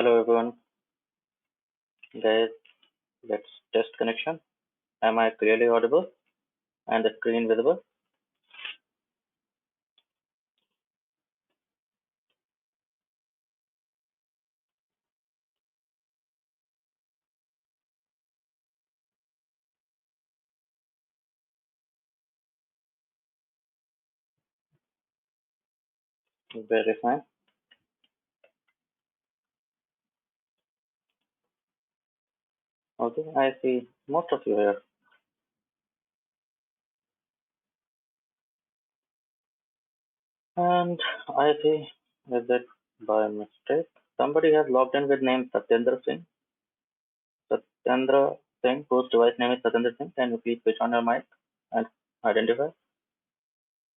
Hello everyone, guys. Let's test connection. Am I clearly audible and the screen visible? Very fine. Okay, I see most of you here, and I see is it by mistake somebody has logged in with name Satyendra Singh. Satyendra Singh, whose device name is Satyendra Singh. Can you please switch on your mic and identify?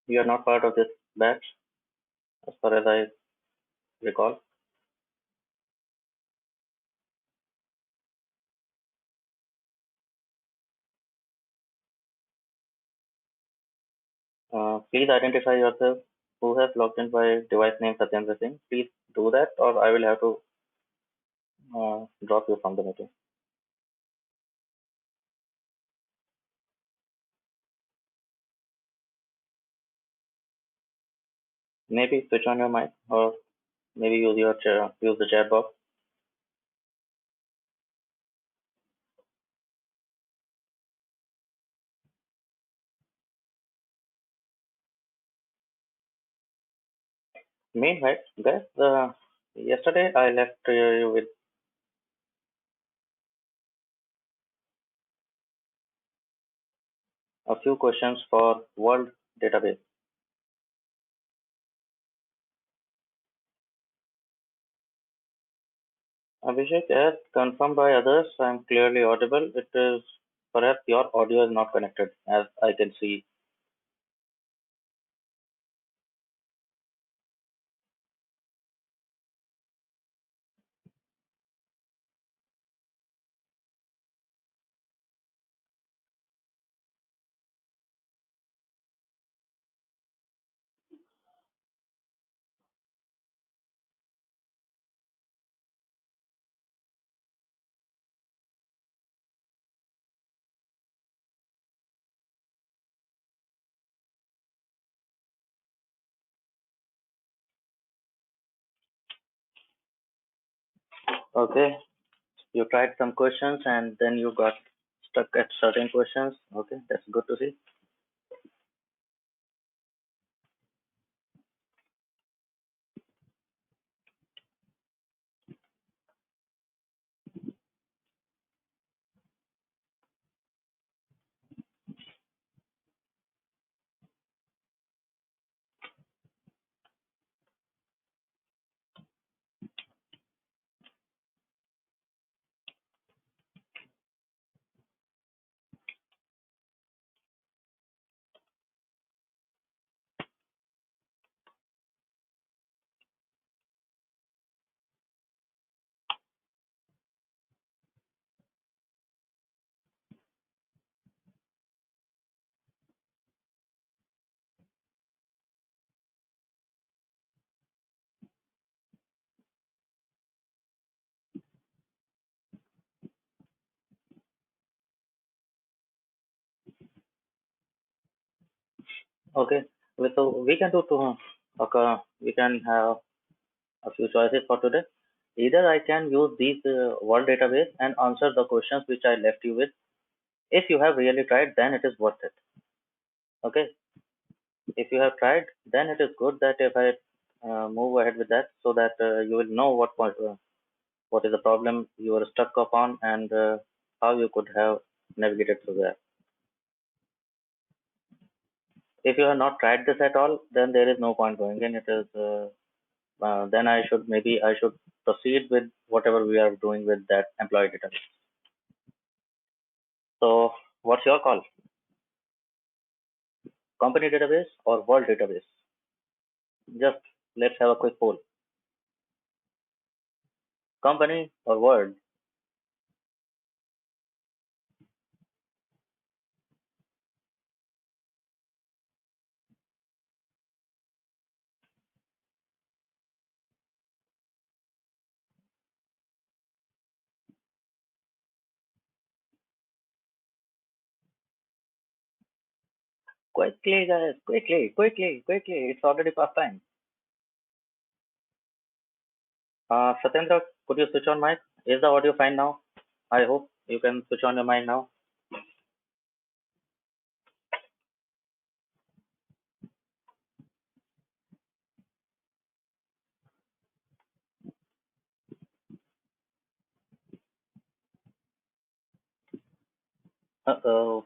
You are not part of this batch, as far as I recall. Please identify yourself. Who has logged in by device name Satyendra Singh? Please do that, or I will have to drop you from the meeting. Maybe switch on your mic, or maybe use the chat box. Meanwhile, guys, yesterday I left you with a few questions for World Database. Abhishek, as confirmed by others, I'm clearly audible. It is perhaps your audio is not connected, as I can see. Okay, you tried some questions and then you got stuck at certain questions. Okay, that's good to see. Okay, so we can do two. Okay, we can have a few choices for today. Either I can use these World Database and answer the questions which I left you with. If you have really tried, then it is worth it. Okay. If you have tried, then it is good that if I move ahead with that, so that you will know what is the problem you are stuck upon and how you could have navigated through that. If you have not tried this at all, then there is no point going in. It is then I should proceed with whatever we are doing with that employee database. So, what's your call? Company database or world database? Just let's have a quick poll. Company or world? Quickly, guys, quickly, quickly, quickly. It's already past time. Satyendra, could you switch on mic? Is the audio fine now? I hope you can switch on your mic now. Uh-oh.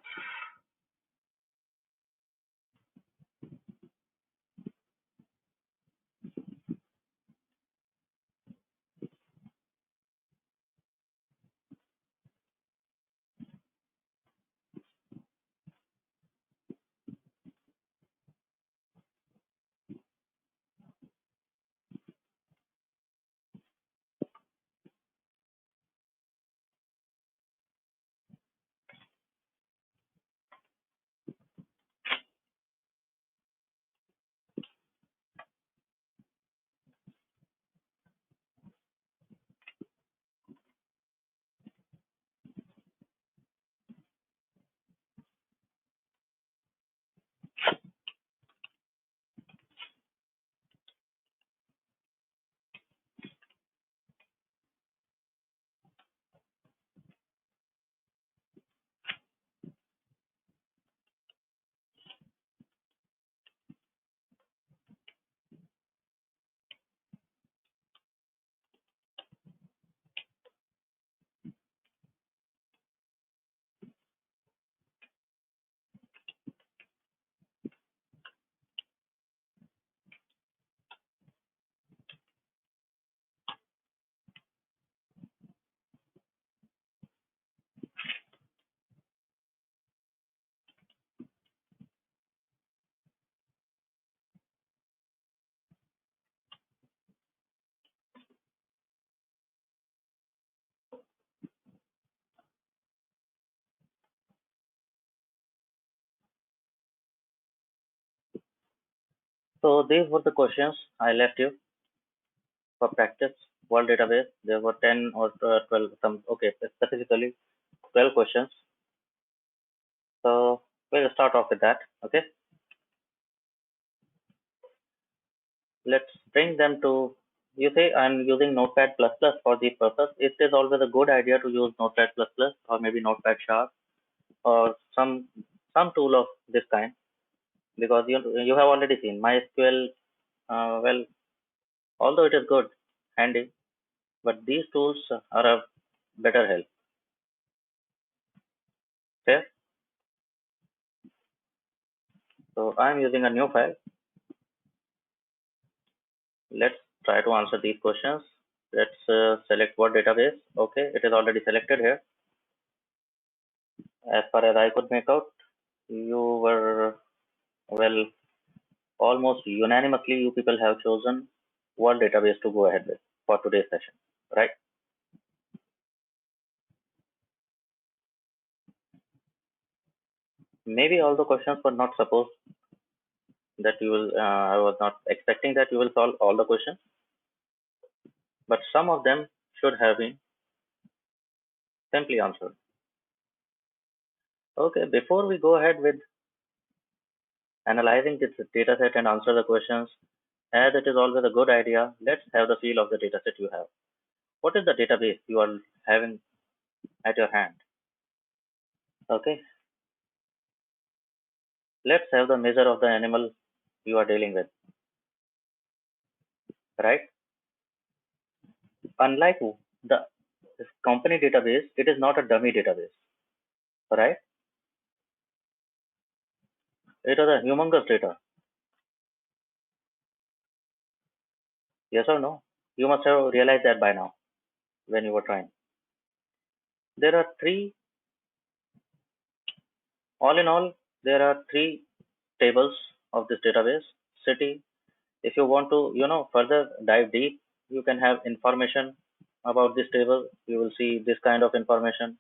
So these were the questions I left you for practice. World database. There were 10 or 12, some, okay, specifically 12 questions. So we'll start off with that. Okay. Let's bring them to, you say I'm using Notepad++ for the purpose. It is always a good idea to use Notepad++ or maybe Notepad Sharp or some tool of this kind, because you have already seen MySQL. Well, although it is good, handy, but these tools are a better help. Okay, so I'm using a new file. Let's try to answer these questions. Let's select what database. Okay, it is already selected here. As far as I could make out, you were, well, almost unanimously, you people have chosen what database to go ahead with for today's session, right? Maybe all the questions were not supposed that you will, I was not expecting that you will solve all the questions, but some of them should have been simply answered. Okay, before we go ahead with analyzing this data set and answer the questions, as it is always a good idea, let's have the feel of the data set you have. What is the database you are having at your hand? Okay, let's have the measure of the animal you are dealing with, right? Unlike the company database, it is not a dummy database, right? It is a humongous data. Yes or no? You must have realized that by now when you were trying. There are three, all in all, there are three tables of this database. City, if you want to, further dive deep, you can have information about this table. You will see this kind of information,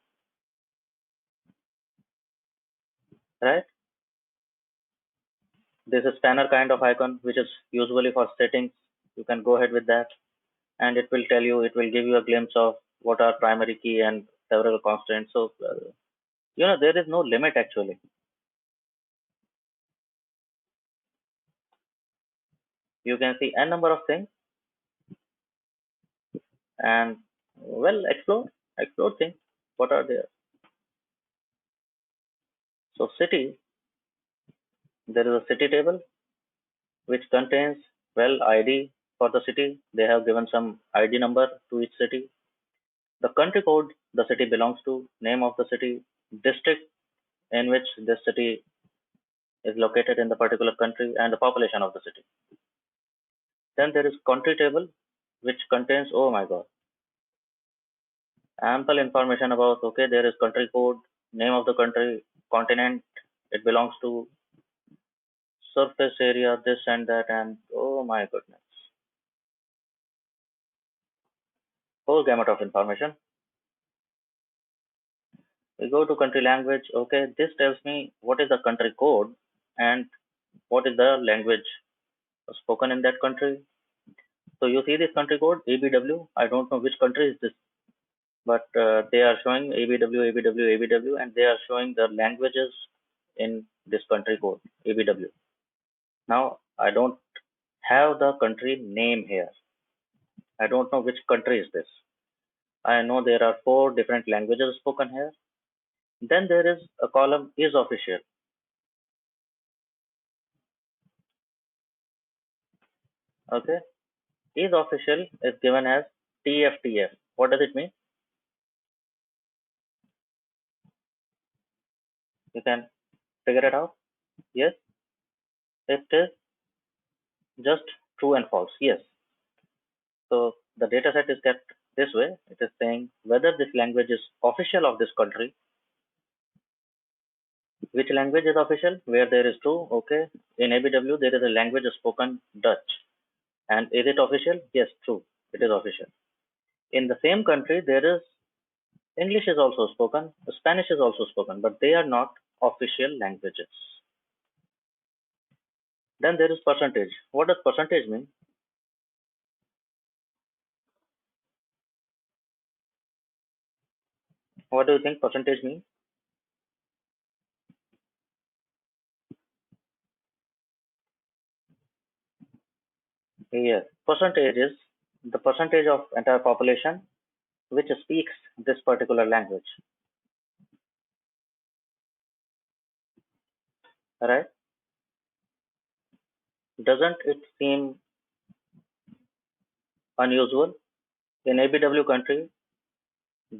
right? This is spanner kind of icon, which is usually for settings. You can go ahead with that, and it will tell you, it will give you a glimpse of what are primary key and several constants. So, there is no limit actually. You can see n number of things and well explore things. What are there? So city, there is a city table which contains well ID for the city. They have given some ID number to each city. The country code the city belongs to, name of the city, district in which this city is located in the particular country, and the population of the city. Then there is country table, which contains, oh my god, ample information about, okay, there is country code, name of the country, continent it belongs to, surface area, this and that, and oh my goodness, whole gamut of information. We go to country language. Okay, this tells me what is the country code and what is the language spoken in that country. So you see this country code ABW. I don't know which country is this, but they are showing ABW, ABW, ABW, and they are showing the languages in this country code ABW. Now I don't have the country name here. I don't know which country is this. I know there are 4 different languages spoken here. Then there is a column is official. Okay, is official is given as TFTF. What does it mean? You can figure it out. Yes, it is just true and false. Yes. So the data set is kept this way. It is saying whether this language is official of this country. Which language is official? Where there is true. Okay. In ABW, there is a language spoken Dutch. And is it official? Yes, true. It is official. In the same country, there is English is also spoken, Spanish is also spoken, but they are not official languages. Then there is percentage. What does percentage mean? What do you think percentage means? Yes, percentage is the percentage of entire population which speaks this particular language. Right? Doesn't it seem unusual? In ABW country,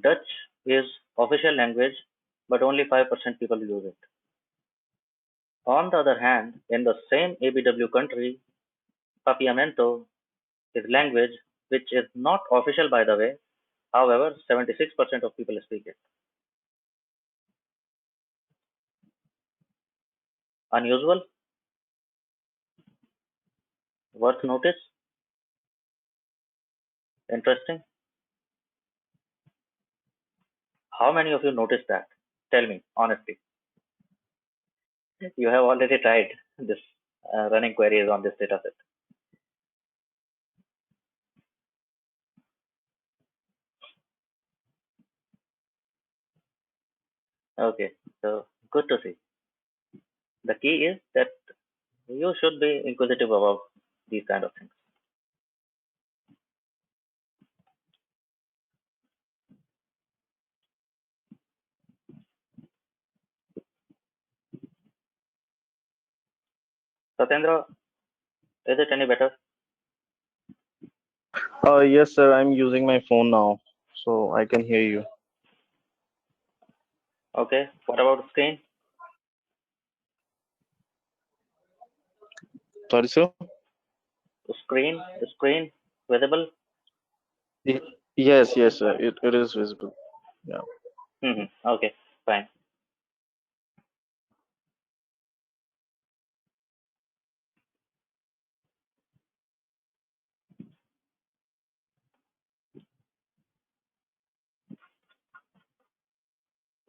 Dutch is official language, but only 5% people use it. On the other hand, in the same ABW country, Papiamento is language which is not official by the way. However, 76% of people speak it. Unusual, worth notice, interesting. How many of you noticed that? Tell me honestly. You have already tried this running queries on this dataset. Okay, so good to see. The key is that you should be inquisitive about these kind of things. Satendra, is it any better? Yes, sir. I'm using my phone now, so I can hear you. Okay, what about screen? Sorry, sir. Screen visible? Y- Yes, yes, sir. It is visible. Yeah. Okay, fine.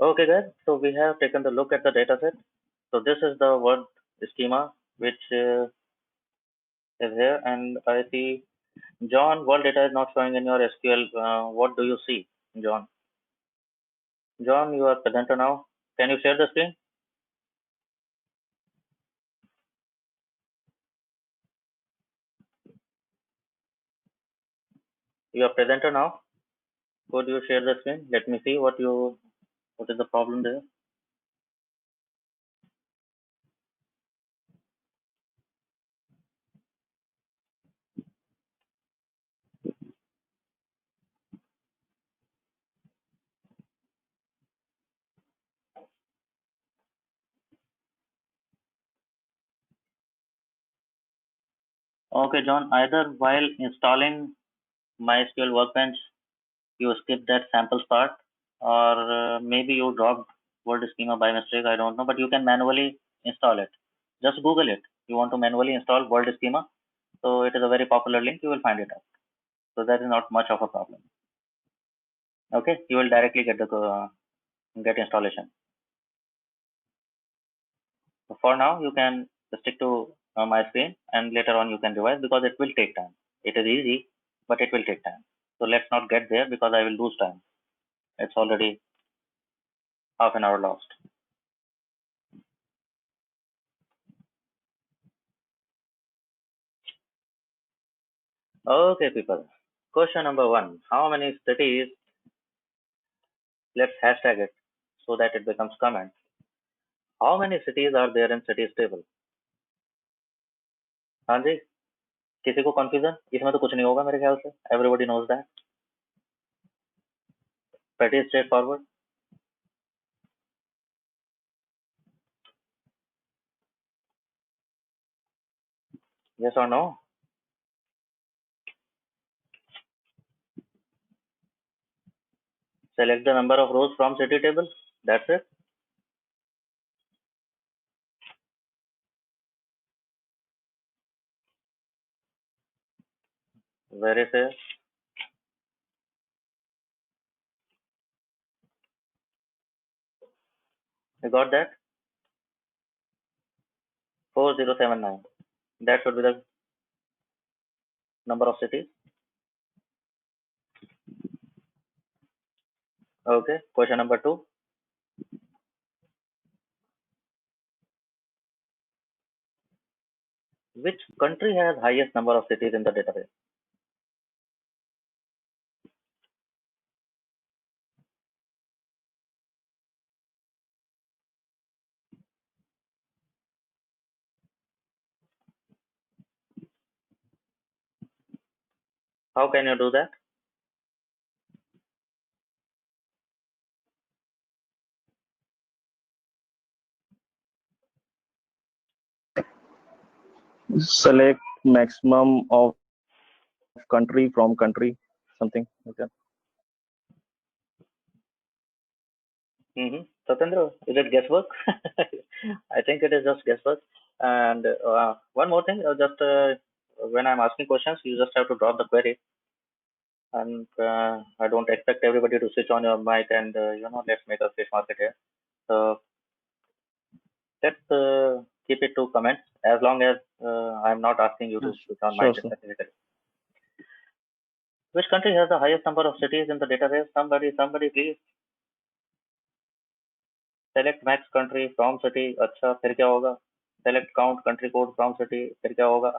Okay, guys. So we have taken the look at the dataset. So this is the word schema which is here, and I see John. World data is not showing in your SQL. What do you see, John? John, you are presenter now. Can you share the screen? You are presenter now. Could you share the screen? Let me see what is the problem there. Okay, John. Either while installing MySQL Workbench, you skip that samples part, or maybe you dropped word schema by mistake. I don't know, but you can manually install it. Just Google it. You want to manually install word schema, so it is a very popular link. You will find it out. So that is not much of a problem. Okay, you will directly get the get installation. So for now, you can stick to my screen, and later on you can revise because it will take time. It is easy, but it will take time. So let's not get there because I will lose time. It's already half an hour lost. Okay, people. Question number one. How many cities? Let's hashtag it so that it becomes comment. How many cities are there in cities table? हाँ जी, किसी को confusion? इसमें तो कुछ नहीं होगा मेरे ख्याल से. Everybody knows that. Pretty straightforward. Yes or no? Select the number of rows from city table. That's it. Very fair. You got that? 4079. That should be the number of cities. Okay. Question number two. Which country has highest number of cities in the database? How can you do that? Select maximum of country from country, something like that. Satendra, is it guesswork? I think it is just guesswork. And one more thing, just when I'm asking questions, you just have to drop the query. And I don't expect everybody to switch on your mic and let's make a fish market here. So let's keep it to comments as long as I'm not asking you to Yes, switch on mic sure, sure. specifically. Which country has the highest number of cities in the database? Somebody, please. Select max country from city. अच्छा फिर क्या होगा? Select count country code from city. फिर क्या होगा?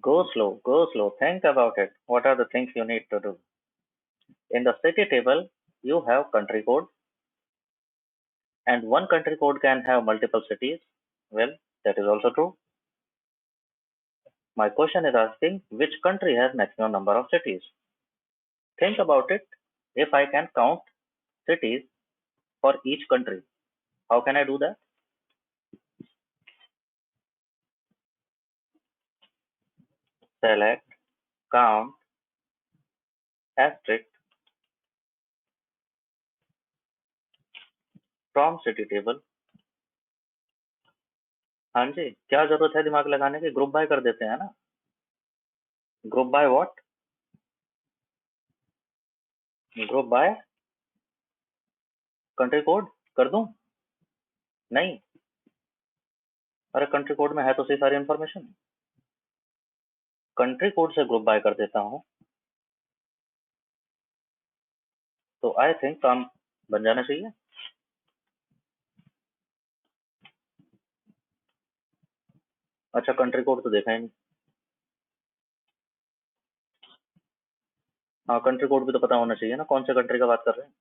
Go slow, go slow. Think about it. What are the things you need to do? In the city table, you have country code, and one country code can have multiple cities. Well, that is also true. My question is asking which country has maximum number of cities? Think about it. If I can count cities for each country, how can I do that? Select, count, asterisk from city table. हाँ जी, क्या जरूरत है दिमाग लगाने की? Group by कर देते हैं ना. Group by what? Group by country code कर दूं? नहीं. अरे कंट्री कोड में है तो सही सारी इन्फॉर्मेशन. कंट्री कोड से ग्रुप बाय कर देता हूँ. तो आई थिंक काम बन जाना चाहिए. अच्छा, कंट्री कोड तो देखा ही नहीं। हाँ, कंट्री कोड भी तो पता होना चाहिए ना, कौन से कंट्री का बात कर रहे हैं।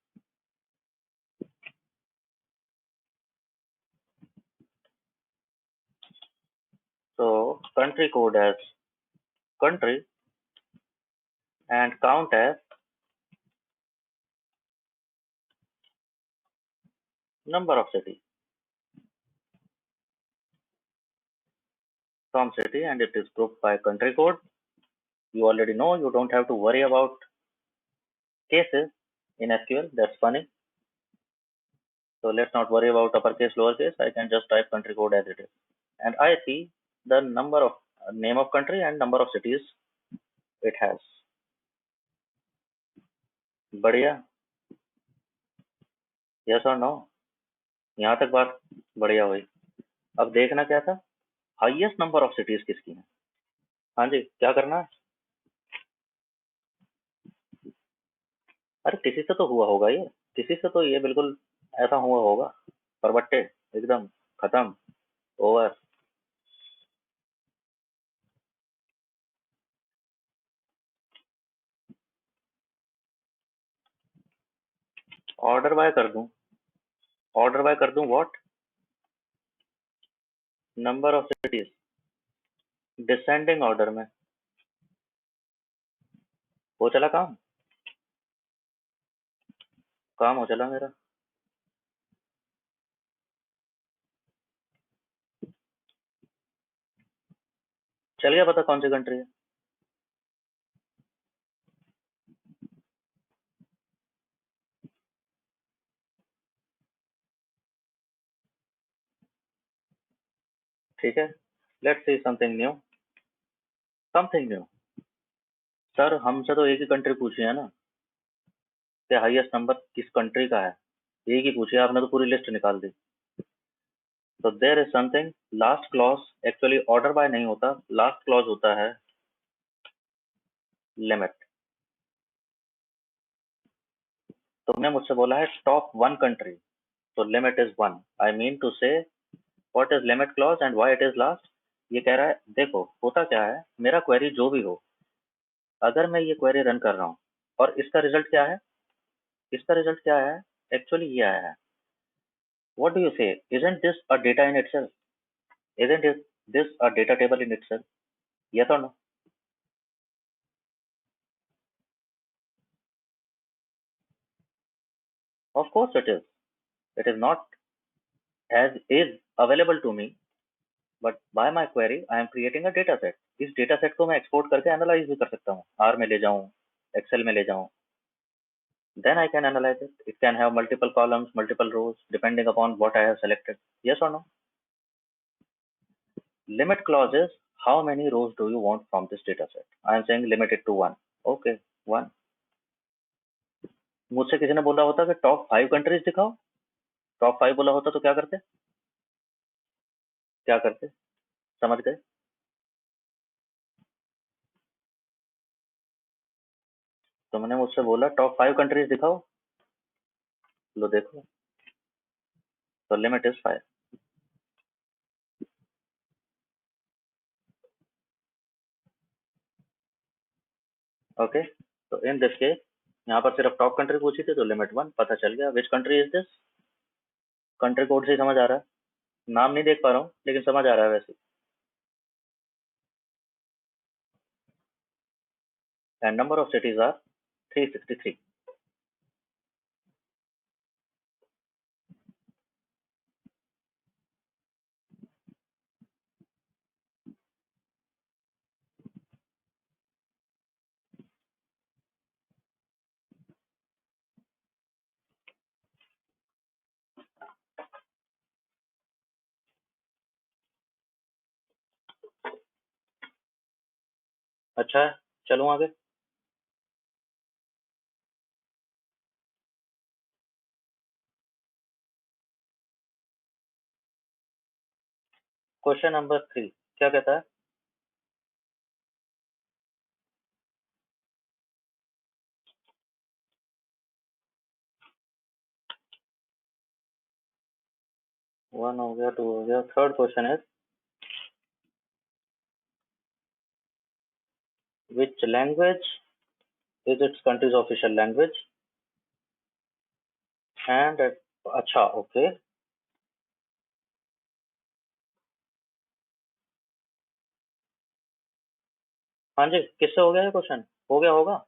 तो country code as country and count as number of cities from city, and it is grouped by country code. You already know, you don't have to worry about cases in SQL. That's funny. So let's not worry about uppercase, lowercase. I can just type country code as it is. And I see the number of name of country and number of cities it has. बढ़िया। Yes or no? यहाँ तक बात बढ़िया हुई। अब देखना क्या था, हाईएस्ट नंबर ऑफ सिटीज किसकी है। हाँ जी, क्या करना है। अरे किसी से तो हुआ होगा ये, किसी से तो ये बिल्कुल ऐसा हुआ होगा। परबट्टे, एकदम खत्म, ओवर। ऑर्डर बाय कर दूं, ऑर्डर बाय कर दूं what, number of cities, descending order में। हो चला काम, काम हो चला मेरा। चल गया पता कौन सी कंट्री है। ठीक है, let's see something new, something new. Sir हमसे तो एक ही कंट्री पूछी है ना, कि हाईएस्ट नंबर किस कंट्री का है, एक ही पूछी है, आपने तो पूरी लिस्ट निकाल दी। तो there is something, last clause actually order by नहीं होता, लास्ट क्लॉज होता है लिमिट। तुमने मुझसे बोला है टॉप वन कंट्री, तो limit is one. I mean to say what is limit clause and why it is last. ये कह रहा है देखो होता क्या है, मेरा क्वेरी जो भी हो, अगर मैं ये क्वेरी रन कर रहा हूँ और इसका रिजल्ट क्या है, इसका रिजल्ट क्या है, एक्चुअली ये आया है। What do you say, isn't this a data in itself, isn't this a data table in itself, yes और no. Of course it is not as is available to me, but by my query I am creating a data set. इस data set को मैं export करके analyse भी कर सकता हूँ, are में ले जाऊँ, एक्सेल में ले जाऊँ, then I can analyze it. It can have multiple columns, multiple rows, depending upon what I have selected. Yes or no? Limit clause is how many rows do you want from this data set? I am saying limit it to one. Okay, one. मुझसे किसी ने बोला होता कि top 5 countries दिखाओ, top 5 बोला होता तो क्या करते, क्या करते, समझ गए। तुमने मुझसे बोला टॉप 5 कंट्रीज दिखाओ, लो देखो, तो लिमिट इज 5। ओके, तो इन दिस केस यहाँ पर सिर्फ टॉप कंट्री पूछी थी तो लिमिट वन, पता चल गया which country is this. Country code से ही समझ आ रहा है, नाम नहीं देख पा रहा हूँ लेकिन समझ आ रहा है वैसे। And number of cities are 363। अच्छा है, चलूँ आगे। क्वेश्चन नंबर 3 क्या कहता है, वन हो गया, टू हो गया, थर्ड क्वेश्चन है Which language is its country's official language? And अच्छा ओके. हाँ जी, किससे हो गया ये क्वेश्चन? हो गया होगा.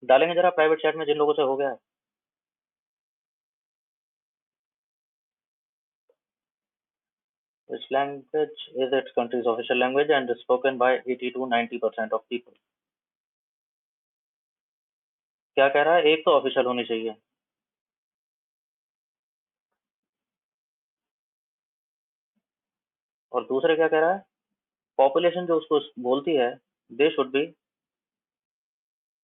डालेंगे जरा प्राइवेट चैट में जिन लोगों से हो गया है. Which language is its country's official language and is spoken by 80 to 90% of people? क्या कह रहा है? एक तो ऑफिशियल होनी चाहिए. और दूसरे क्या कह रहा है? पॉपुलेशन जो उसको बोलती है, दे शुड बी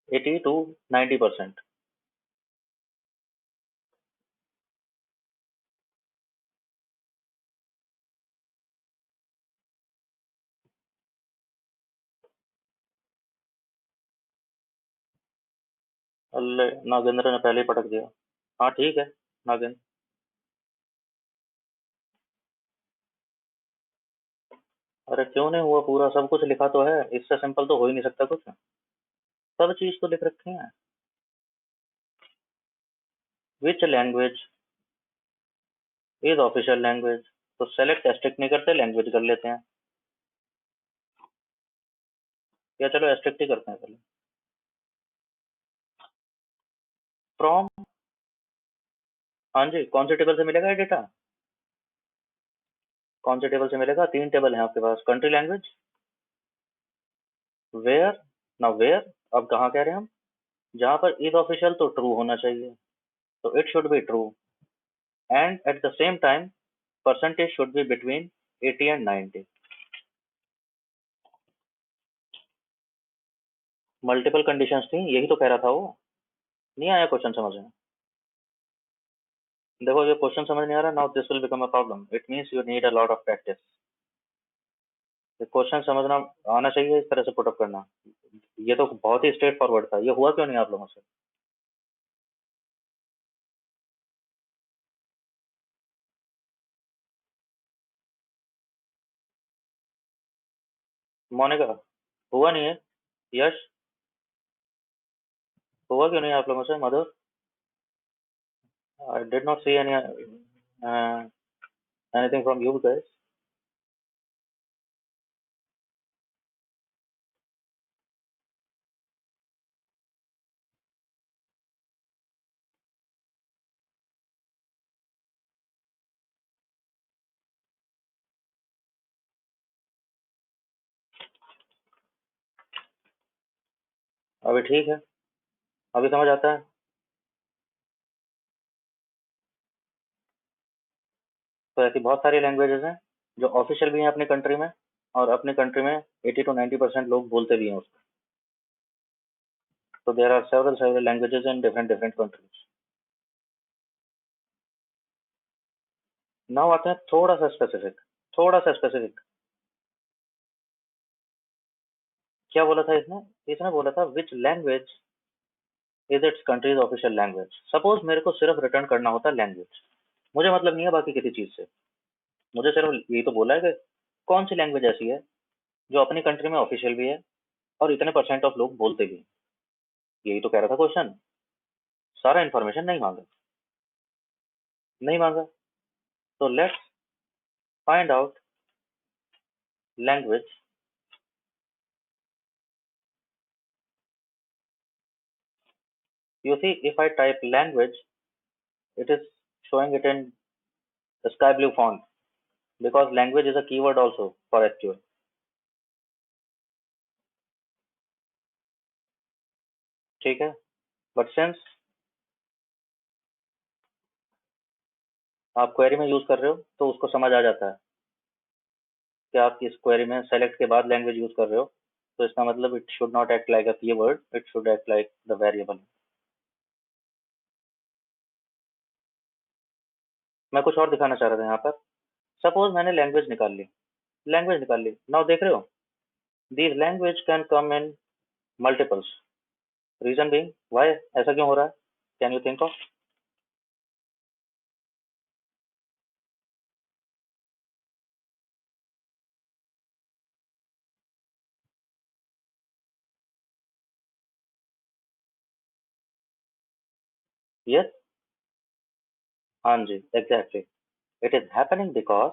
80 to 90%. अल्ले, नागेंद्र ने पहले ही पटक दिया. हाँ ठीक है नागेंद्र. अरे क्यों नहीं हुआ पूरा? सब कुछ लिखा तो है, इससे सिंपल तो हो ही नहीं सकता कुछ. सब चीज तो लिख रखी है. Which language is official language? तो सेलेक्ट एस्ट्रिक्ट नहीं करते, लैंग्वेज कर लेते हैं. या चलो एस्ट्रिक्ट ही करते हैं पहले. फ्रॉम. हाँ जी, कौन से टेबल से मिलेगा ये डेटा? कौन से टेबल से मिलेगा? 3 टेबल हैं आपके पास. Country language, where. ना वेयर. अब कहाँ कह रहे हैं हम? जहाँ पर इज ऑफिशियल तो ट्रू होना चाहिए, तो it should be true. And at the same time percentage should be between 80 and 90. Multiple conditions थी, यही तो कह रहा था वो. नहीं आया क्वेश्चन समझ में? देखो ये क्वेश्चन समझ नहीं आ रहा. Now this will become a problem. It means you need a lot of practice. Question समझना आना चाहिए, इस तरह से पुटअप करना. ये तो बहुत ही स्ट्रेट फॉरवर्ड था. ये हुआ क्यों नहीं आप लोगों से? मोनिका, हुआ नहीं है? यश, हुआ क्यों नहीं आप लोगों से? Madhur, I did not see any anything from you guys. अभी ठीक है? अभी समझ आता है? तो ऐसी बहुत सारी लैंग्वेजेस हैं जो ऑफिशियल भी हैं अपनी कंट्री में, और अपनी कंट्री में 80 to 90% लोग बोलते भी हैं उसको. तो there are several languages in different different countries. Now आते हैं थोड़ा सा स्पेसिफिक. थोड़ा सा स्पेसिफिक. क्या बोला था इसने? इसने बोला था which language is it's countries official language. Suppose मेरे को सिर्फ रिटर्न करना होता लैंग्वेज, मुझे मतलब नहीं है बाकी किसी चीज से. मुझे सिर्फ यही तो बोला है कि कौन सी लैंग्वेज ऐसी है जो अपनी कंट्री में ऑफिशियल भी है और इतने परसेंट ऑफ लोग बोलते भी हैं. यही तो कह रहा था क्वेश्चन. सारा इन्फॉर्मेशन नहीं मांगा. नहीं मांगा. तो let's find out language. You see, if I type language, it is showing it in sky blue font because language is a keyword also for SQL. ठीक है. बट सिंस आप क्वेरी में यूज कर रहे हो तो उसको समझ आ जाता है कि आप इस क्वेरी में सेलेक्ट के बाद लैंग्वेज यूज कर रहे हो, तो इसका मतलब it should not act like a keyword, it should act like the variable. मैं कुछ और दिखाना चाह रहा था यहाँ पर. सपोज मैंने लैंग्वेज निकाल ली. नाउ देख रहे हो, these language can come in multiples. Reason being why ऐसा क्यों हो रहा है? Can you think of? Yes, हाँ जी, exactly. It is happening because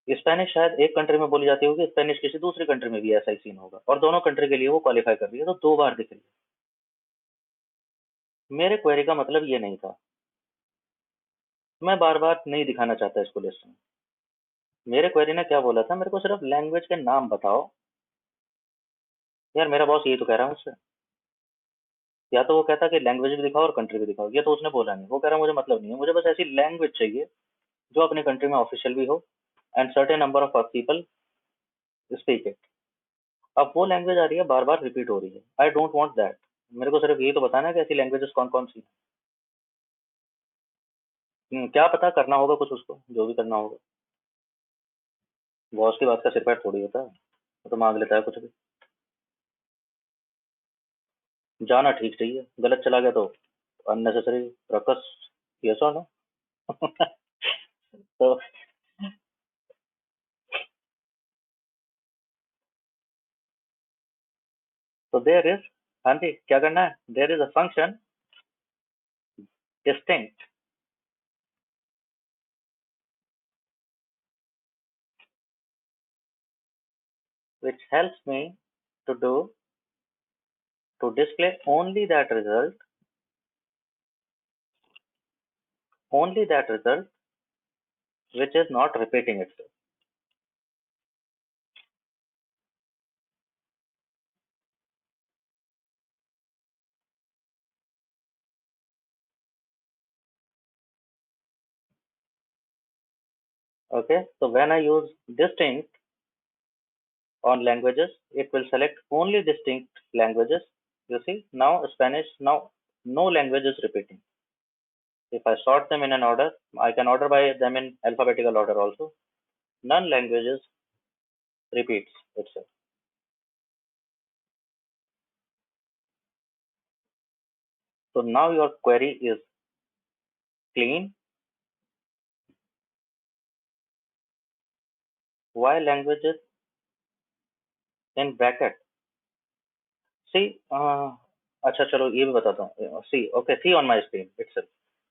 Spanish शायद एक कंट्री में बोली जाती होगी, स्पेनिश किसी दूसरी कंट्री में भी ऐसा ही सीन होगा, और दोनों कंट्री के लिए वो क्वालिफाई कर रही है, तो 2 बार दिख रही है. मेरे क्वेरी का मतलब ये नहीं था. मैं बार बार नहीं दिखाना चाहता इसको लिस्ट में. मेरे क्वेरी ने क्या बोला था, मेरे को सिर्फ लैंग्वेज के नाम बताओ. यार मेरा बॉस यही तो कह रहा है मुझसे. या तो वो कहता कि लैंग्वेज भी दिखाओ और कंट्री भी दिखाओ, ये तो उसने बोला नहीं. वो कह रहा मुझे मतलब नहीं है, मुझे बस ऐसी लैंग्वेज चाहिए जो अपनी कंट्री में ऑफिशियल भी हो and certain number of people speak it. अब वो लैंग्वेज आ रही है, बार बार रिपीट हो रही है. I don't want that. मेरे को सिर्फ यही तो बताना है कि ऐसी लैंग्वेजेस कौन कौन सी हैं. क्या पता करना होगा कुछ उसको, जो भी करना होगा. बॉस की बात का सिर पैर थोड़ी होता है, वो तो मांग लेता है कुछ भी. जाना ठीक चाहिए, गलत चला गया तो अननेसेसरी रकस. यस और नो. तो देयर इज, हाँ जी क्या करना है, there is a function distinct which helps me to display only that result which is not repeating itself. Okay, so when I use distinct on languages, it will select only distinct languages. You see, now Spanish, now no language is repeating. If I sort them in an order, I can order by them in alphabetical order also. None languages repeats itself. So now your query is clean. Why languages in bracket? See, अच्छा चलो ये भी बताता हूँ. See, okay, see on my screen itself.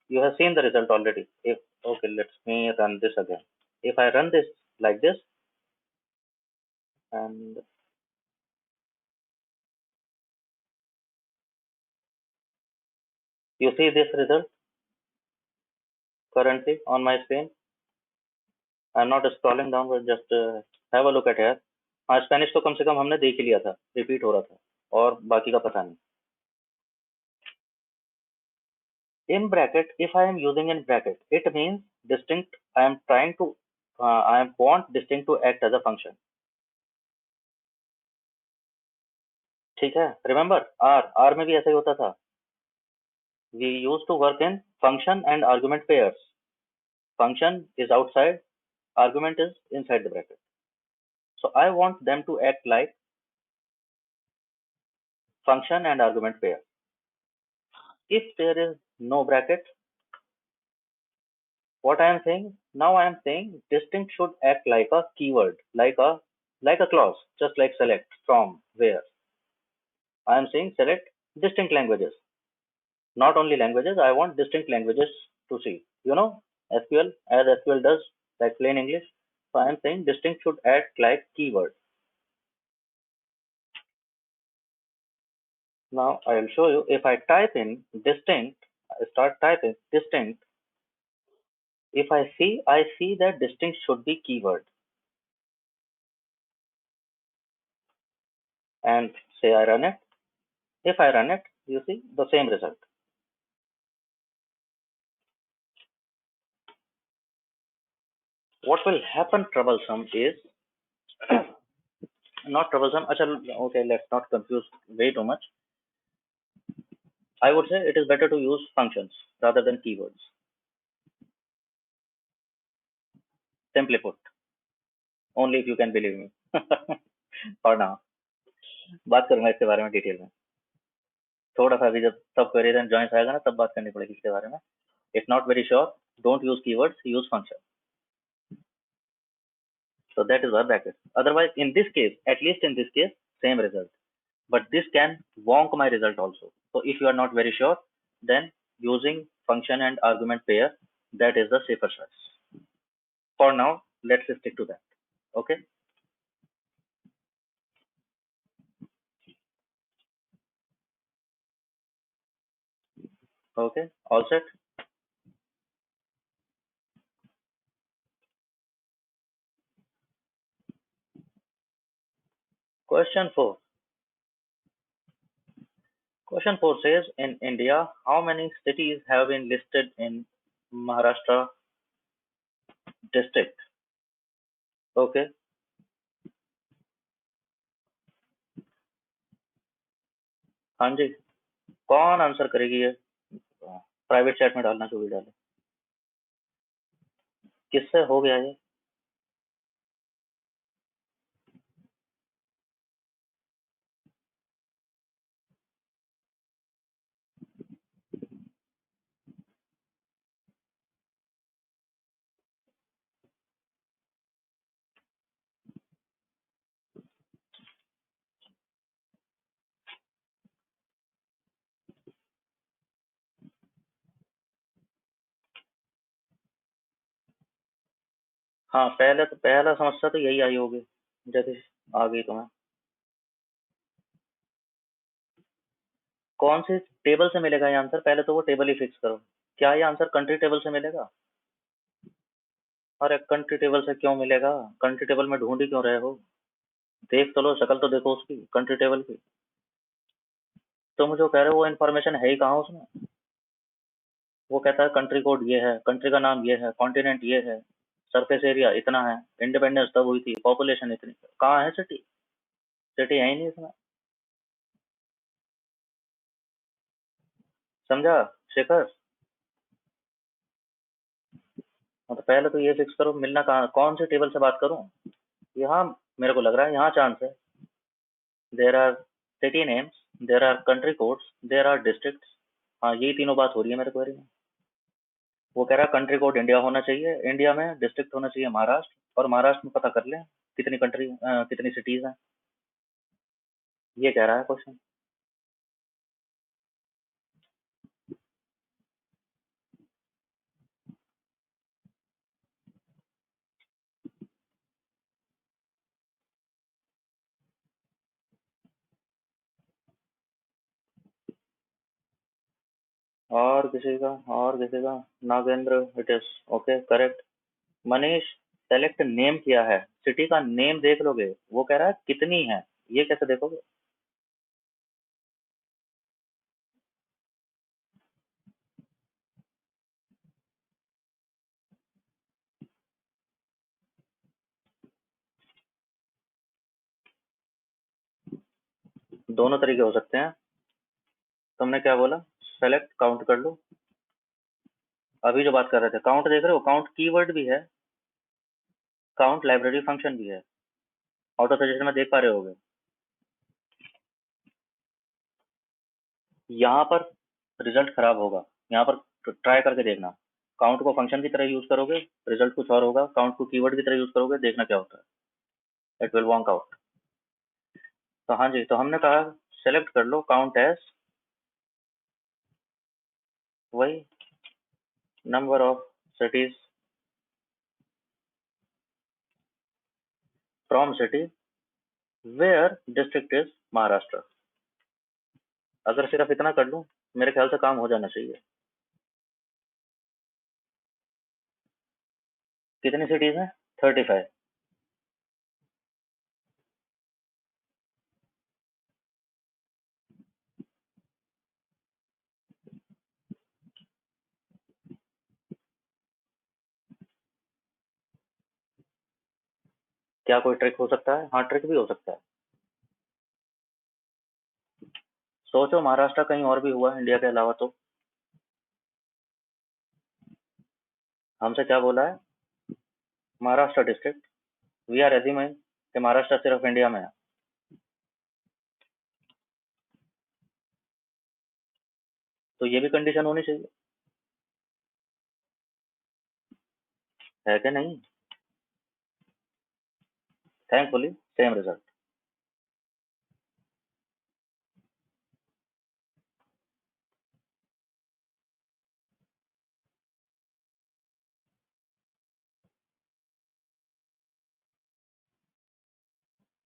You have seen the result already. If okay, let me run this again. If I run this like this, and you see this result currently on my screen. I'm not scrolling down, but just have a look at here. हाँ, Spanish तो कम से कम हमने देख ही लिया था, repeat हो रहा था, और बाकी का पता नहीं. In bracket, if I am using in bracket, it means distinct. I am trying to, I want distinct to act as a function. ठीक है, रिमेंबर आर, आर में भी ऐसा ही होता था. We used to work in function and argument pairs. Function is outside, argument is inside the bracket. So I want them to act like function and argument pair. If there is no bracket, what I am saying now, I am saying distinct should act like a keyword, like a clause, just like select, from, where. I am saying select distinct languages, not only languages. I want distinct languages to see. SQL, as SQL does, like plain English. So I am saying distinct should act like keyword. Now I will show you. If I type in distinct, I start typing distinct. If I see that distinct should be keyword, and say I run it. If I run it, you see the same result. What will happen troublesome is not troublesome. Okay, let's not confuse way too much. I would say it is better to use functions rather than keywords. Simply put, only if you can believe me. For now, बात करूंगा इसके बारे में detail में. थोड़ा सा अभी जब सब क्वेरीज एंड जॉइंट्स आएगा ना, तब बात करनी पड़ेगी इसके बारे में. If not very sure, don't use keywords, use function. So that is our bracket. Otherwise, in this case, at least in this case, same result. But this can wonk my result also. So if you are not very sure, then using function and argument pair, that is the safer choice. For now, let's stick to that. Okay. Okay. All set. Question 4. Question 4 says, in India, how many cities have been listed in Maharashtra district? Okay. हाँ जी, कौन answer करेगी ये? Private chat में डालना, जो भी डाले। किससे हो गया ये? हाँ, पहला समस्या तो यही आई होगी, जैसे आ गई तुम्हें। कौन से टेबल से मिलेगा ये आंसर? पहले तो वो टेबल ही फिक्स करो। क्या ये आंसर कंट्री टेबल से मिलेगा? अरे कंट्री टेबल से क्यों मिलेगा? कंट्री टेबल में ढूंढ ही क्यों रहे हो? देख तो लो, शक्ल तो देखो उसकी, कंट्री टेबल की। तुम जो कह रहे हो वो इन्फॉर्मेशन है ही कहाँ उसमें? वो कहता है कंट्री कोड ये है, कंट्री का नाम ये है, कॉन्टिनेंट ये है, सरफेस एरिया इतना है, इंडिपेंडेंस तब हुई थी, पॉपुलेशन इतनी। कहाँ है सिटी? सिटी है ही नहीं इसमें। समझा शेखर? हाँ, तो पहले तो ये फिक्स करो, मिलना कहाँ, कौन से टेबल से बात करूँ? यहाँ मेरे को लग रहा है यहाँ चांस है। There are city names, there are country codes, there are districts. हाँ, यही तीनों बात हो रही है मेरे क्वेरी में। वो कह रहा है कंट्री कोड इंडिया होना चाहिए, इंडिया में डिस्ट्रिक्ट होना चाहिए महाराष्ट्र, और महाराष्ट्र में पता कर लें कितनी कंट्री कितनी सिटीज हैं। ये कह रहा है क्वेश्चन। और किसी का Nagendra, it is okay, correct. Manish, select name किया है, सिटी का नेम देख लोगे, वो कह रहा है कितनी है, ये कैसे देखोगे? दोनों तरीके हो सकते हैं। तुमने क्या बोला? सेलेक्ट, काउंट कर लो। अभी जो बात कर रहे थे, काउंट देख रहे हो, काउंट कीवर्ड भी है, काउंट लाइब्रेरी फंक्शन भी है, ऑटो सजेशन में देख पा रहे होगे। यहाँ पर रिजल्ट खराब होगा, यहाँ पर ट्राई करके देखना। काउंट को फंक्शन की तरह यूज करोगे, रिजल्ट कुछ और होगा। काउंट को कीवर्ड की तरह यूज करोगे, देखना क्या होता है, इट विल वॉन्क आउट। तो हाँ जी, तो हमने कहा सेलेक्ट कर लो काउंट एज, वही number of cities from city where district is Maharashtra. अगर सिर्फ इतना कर लूं, मेरे ख्याल से काम हो जाना चाहिए। कितनी सिटीज हैं? 35। क्या कोई ट्रिक हो सकता है? हाँ, ट्रिक भी हो सकता है। सोचो महाराष्ट्र कहीं और भी हुआ इंडिया के अलावा तो। हमसे क्या बोला है? Maharashtra district, we are assuming कि महाराष्ट्र सिर्फ इंडिया में तो ये भी कंडीशन होनी चाहिए, है कि नहीं? Thankfully same result.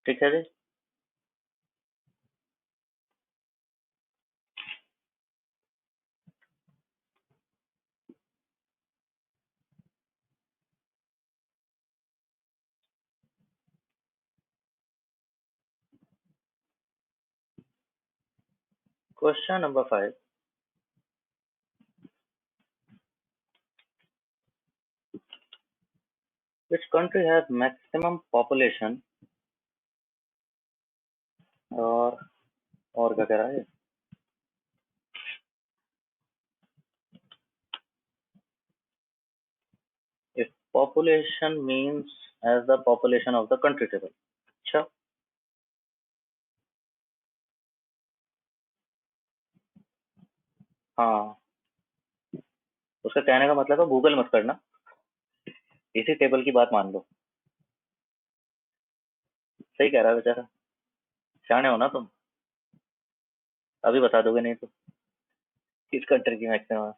ठीक है जी। Question number 5, which country has maximum population, और क्या कह रहा है? If population means as the population of the country table. अच्छा, हाँ, उसका कहने का मतलब है गूगल मत करना, इसी टेबल की बात मान लो। सही कह रहा है बेचारा, सियाने हो ना तुम, अभी बता दोगे नहीं तो किस कंट्री की मैक्सिमम है।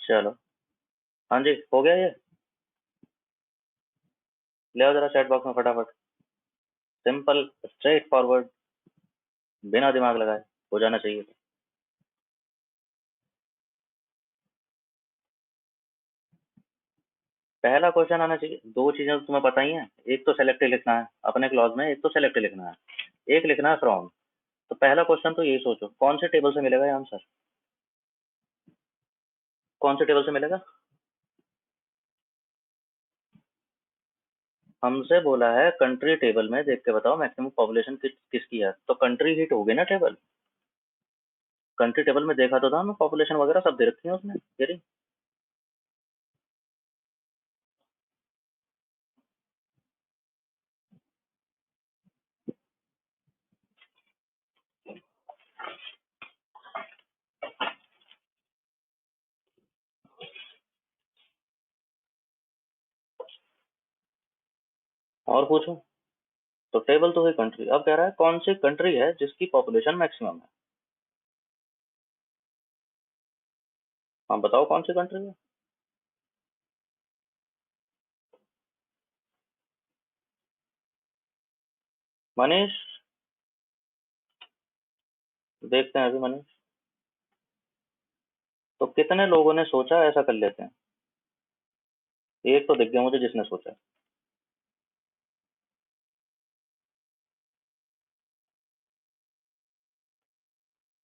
चलो, हाँ जी, हो गया ये। ले आओ जरा चैट बॉक्स में फटाफट, सिंपल स्ट्रेट फॉरवर्ड, बिना दिमाग लगाए हो जाना चाहिए। पहला क्वेश्चन आना चाहिए। दो चीजें तो तुम्हें पता ही हैं, एक तो सेलेक्ट लिखना है अपने क्लॉज में, एक तो सेलेक्ट लिखना है, एक लिखना है फ्रॉम। तो पहला क्वेश्चन तो यही सोचो, कौन से टेबल से मिलेगा ये आंसर? कौन से टेबल से मिलेगा? हमसे बोला है कंट्री टेबल में देख के बताओ मैक्सिमम पॉपुलेशन किसकी है, तो कंट्री हिट होगी ना टेबल। कंट्री टेबल में देखा तो था मैं, पॉपुलेशन वगैरह सब दे रखी है उसने, ये रही। और पूछो, तो टेबल तो है कंट्री, अब कह रहा है कौन सी कंट्री है जिसकी पॉपुलेशन मैक्सिमम है। हाँ बताओ कौन सी कंट्री है। मनीष, देखते हैं अभी मनीष। तो कितने लोगों ने सोचा, ऐसा कर लेते हैं। एक तो दिख गया मुझे जिसने सोचा।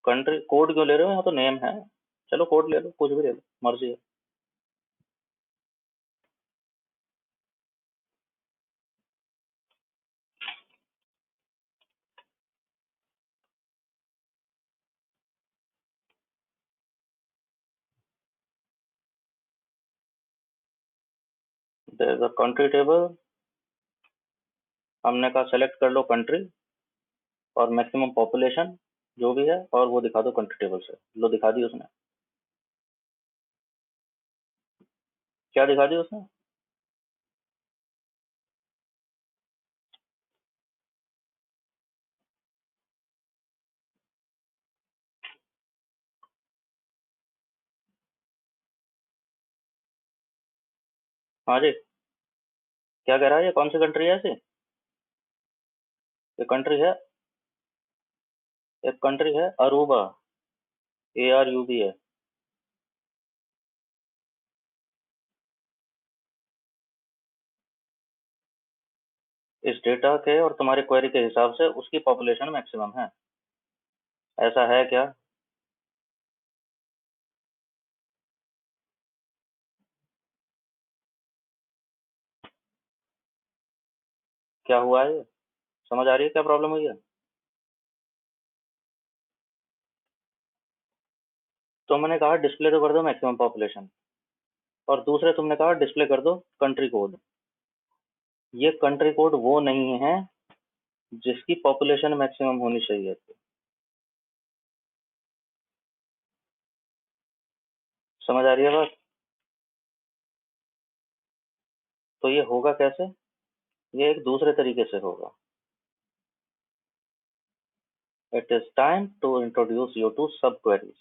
कंट्री कोड क्यों ले रहे हो, यहाँ तो नेम है। चलो कोड ले लो, कुछ भी ले लो, मर्जी है। द कंट्री टेबल, हमने कहा सेलेक्ट कर लो कंट्री और मैक्सिमम पॉपुलेशन जो भी है, और वो दिखा दो कंट्री टेबल से। लो दिखा दी उसने। क्या दिखा दी उसने? हाँ जी, क्या कह रहा है, ये कौन सी कंट्री है ऐसी? ये कंट्री है, एक कंट्री है अरूबा, ARUBA है। इस डेटा के और तुम्हारी क्वेरी के हिसाब से उसकी पॉपुलेशन मैक्सिमम है, ऐसा है क्या? क्या हुआ है ये? समझ आ रही है क्या प्रॉब्लम हुई है? तुमने कहा डिस्प्ले तो कर दो मैक्सिमम पॉपुलेशन, और दूसरे तुमने कहा डिस्प्ले कर दो कंट्री कोड। ये कंट्री कोड वो नहीं है जिसकी पॉपुलेशन मैक्सिमम होनी चाहिए थी। समझ आ रही है बात? तो ये होगा कैसे? ये एक दूसरे तरीके से होगा। It is time to introduce you to subqueries.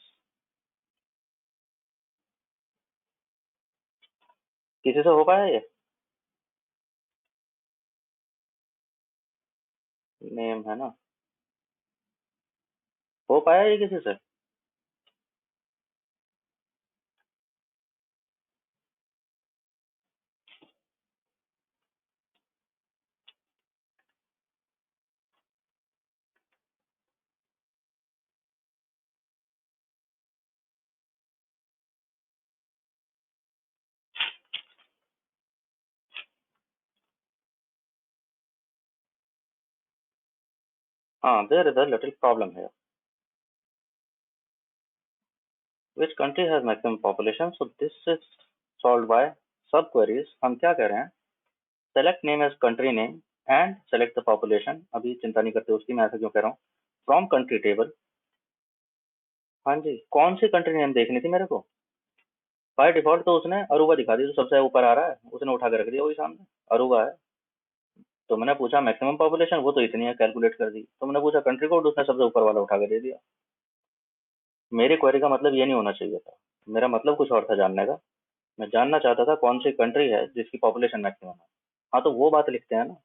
किसी से हो पाया ये? नेम है ना? हो पाया ये किसी से? हाँ, there is a little problem here. Which country has maximum population? So this is solved by subqueries. हम क्या कह रहे हैं? Select name as country name and select the population. अभी चिंता नहीं करते उसकी, मैं ऐसा क्यों कह रहा हूँ? From country table. हाँ जी, कौन सी कंट्री नेम देखनी थी मेरे को? बाय डिफॉल्ट तो उसने अरुबा दिखा दी, जो सबसे ऊपर आ रहा है उसने उठा के रख दिया वही सामने, अरुबा है। तो मैंने पूछा मैक्सिमम पॉपुलेशन, वो तो इतनी है, कैलकुलेट कर दी। तो मैंने पूछा कंट्री कोड, उसने सबसे ऊपर वाला उठा के दे दिया। मेरी क्वेरी का मतलब ये नहीं होना चाहिए था, मेरा मतलब कुछ और था जानने का। मैं जानना चाहता था कौन सी कंट्री है जिसकी पॉपुलेशन मैक्सिमम है। हाँ, तो वो बात लिखते हैं ना।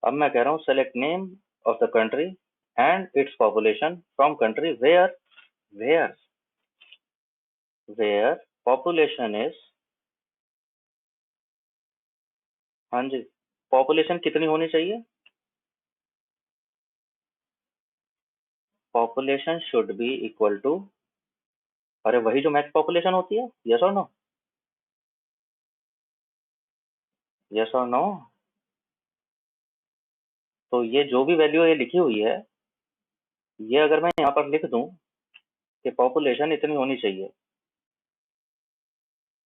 अब मैं कह रहा हूँ select name of the country and its population from country where where where population is. हाँ जी, पॉपुलेशन कितनी होनी चाहिए? Population should be equal to, अरे वही जो मैक्स पॉपुलेशन होती है। यस और नो? यस और नो? तो ये जो भी वैल्यू ये लिखी हुई है, ये अगर मैं यहाँ पर लिख दूं कि पॉपुलेशन इतनी होनी चाहिए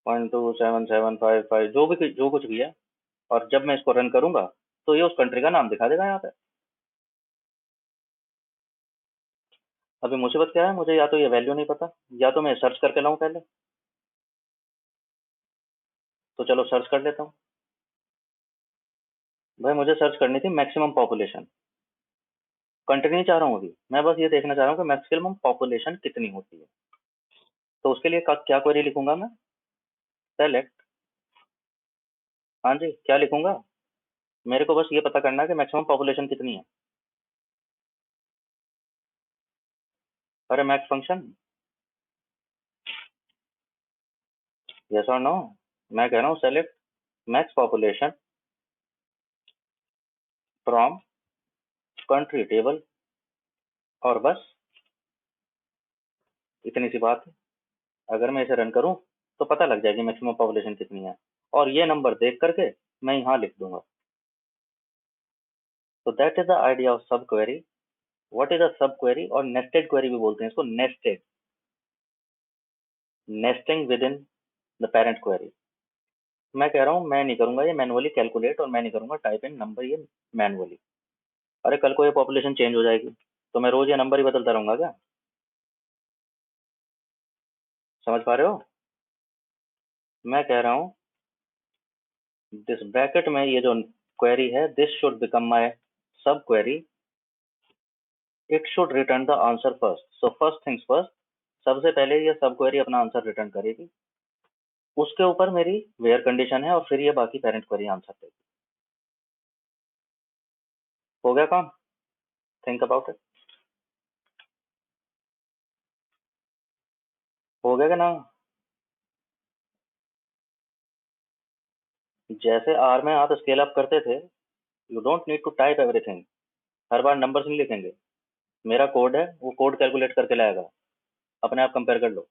12775 जो कुछ भी है, और जब मैं इसको रन करूंगा तो ये उस कंट्री का नाम दिखा देगा यहाँ पे। अभी मुसीबत क्या है, मुझे या तो ये वैल्यू नहीं पता, या तो मैं सर्च करके लाऊं पहले। तो चलो सर्च कर लेता हूँ। भाई मुझे सर्च करनी थी मैक्सिमम पॉपुलेशन, कंट्री नहीं चाह रहा हूँ अभी, मैं बस ये देखना चाह रहा हूँ कि मैक्सिमम पॉपुलेशन कितनी होती है। तो उसके लिए क्या क्वेरी लिखूंगा मैं? सेलेक्ट, हाँ जी, क्या लिखूंगा? मेरे को बस ये पता करना है कि मैक्सिमम पॉपुलेशन कितनी है। अरे मैक्स फंक्शन, यस और नो? मैं कह रहा हूँ select max population from country table, और बस इतनी सी बात है। अगर मैं इसे रन करूं तो पता लग जाएगी मैक्सिमम पॉपुलेशन कितनी है, और ये नंबर देख करके मैं यहाँ लिख दूंगा। तो that is the idea of सब क्वेरी। व्हाट इज अ सब क्वेरी, और नेस्टेड क्वेरी भी बोलते हैं इसको, nested, nesting with in the parent query. मैं कह रहा हूँ मैं नहीं करूंगा ये मैनुअली कैलकुलेट, और मैं नहीं करूंगा टाइप इन नंबर ये मैनुअली। अरे कल को ये पॉपुलेशन चेंज हो जाएगी तो मैं रोज ये नंबर ही बदलता रहूंगा क्या? समझ पा रहे हो? मैं कह रहा हूँ दिस ब्रैकेट में ये जो क्वेरी है, दिस शुड बिकम माय सब query. It should return the answer first. So first things first, सबसे पहले ये सब क्वेरी अपना आंसर रिटर्न करेगी, उसके ऊपर मेरी वेयर कंडीशन है, और फिर ये बाकी पेरेंट क्वेरी आंसर देगी। हो गया काम? Think about it. हो गया कि ना? जैसे आर में आप स्केल अप करते थे, you don't need to type everything, हर बार नंबर्स नहीं लिखेंगे। मेरा कोड है, वो कोड कैलकुलेट करके लाएगा, अपने आप कंपेयर कर लो।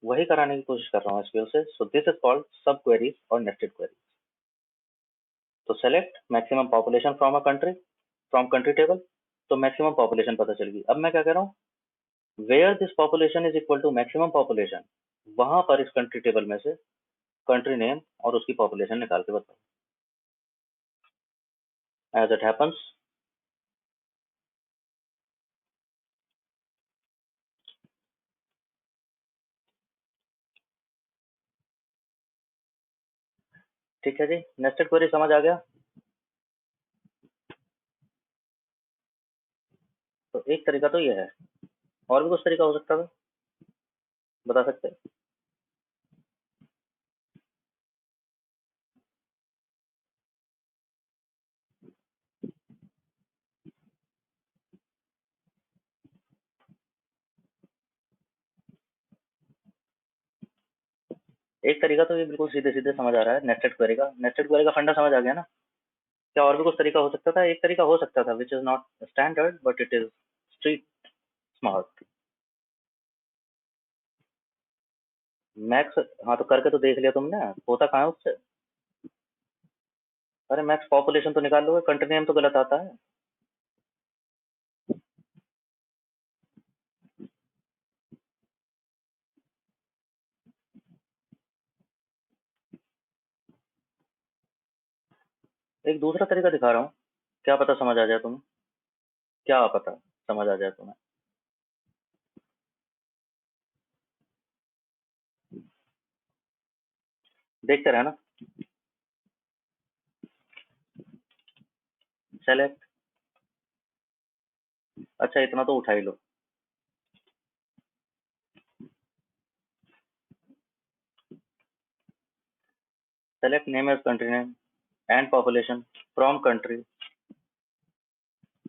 वही कराने की कोशिश कर रहा हूँ एसक्यूएल से। So this is called subqueries और नेस्टेड क्वेरीज। तो select maximum population from a country, from country table, तो मैक्सिमम पॉपुलेशन पता चल गई। अब मैं क्या कह रहा हूँ, where this population is equal to maximum population, वहां पर इस कंट्री टेबल में से कंट्री नेम और उसकी पॉपुलेशन निकाल के बताओ। as it happens. ठीक है जी, नेस्टेड क्वेरी समझ आ गया। तो एक तरीका तो ये है, और भी कुछ तरीका हो सकता है, बता सकते हैं? एक तरीका तो ये बिल्कुल सीधे सीधे समझ आ रहा है, नेस्टेड क्वेरी का। नेस्टेड क्वेरी का फंडा समझ आ गया ना। क्या और भी कुछ तरीका हो सकता था? एक तरीका हो सकता था which is not standard but it is street smart. Max, हाँ तो करके तो देख लिया तुमने, होता कहाँ है उससे? अरे मैक्स पॉपुलेशन तो निकाल लो, कंट्री नेम तो गलत आता है। एक दूसरा तरीका दिखा रहा हूँ, क्या पता समझ आ जाए तुम्हें, क्या पता समझ आ जाए तुम्हें। देखते रहना। सेलेक्ट, अच्छा इतना तो उठा ही लो। Select name as country name and population from country.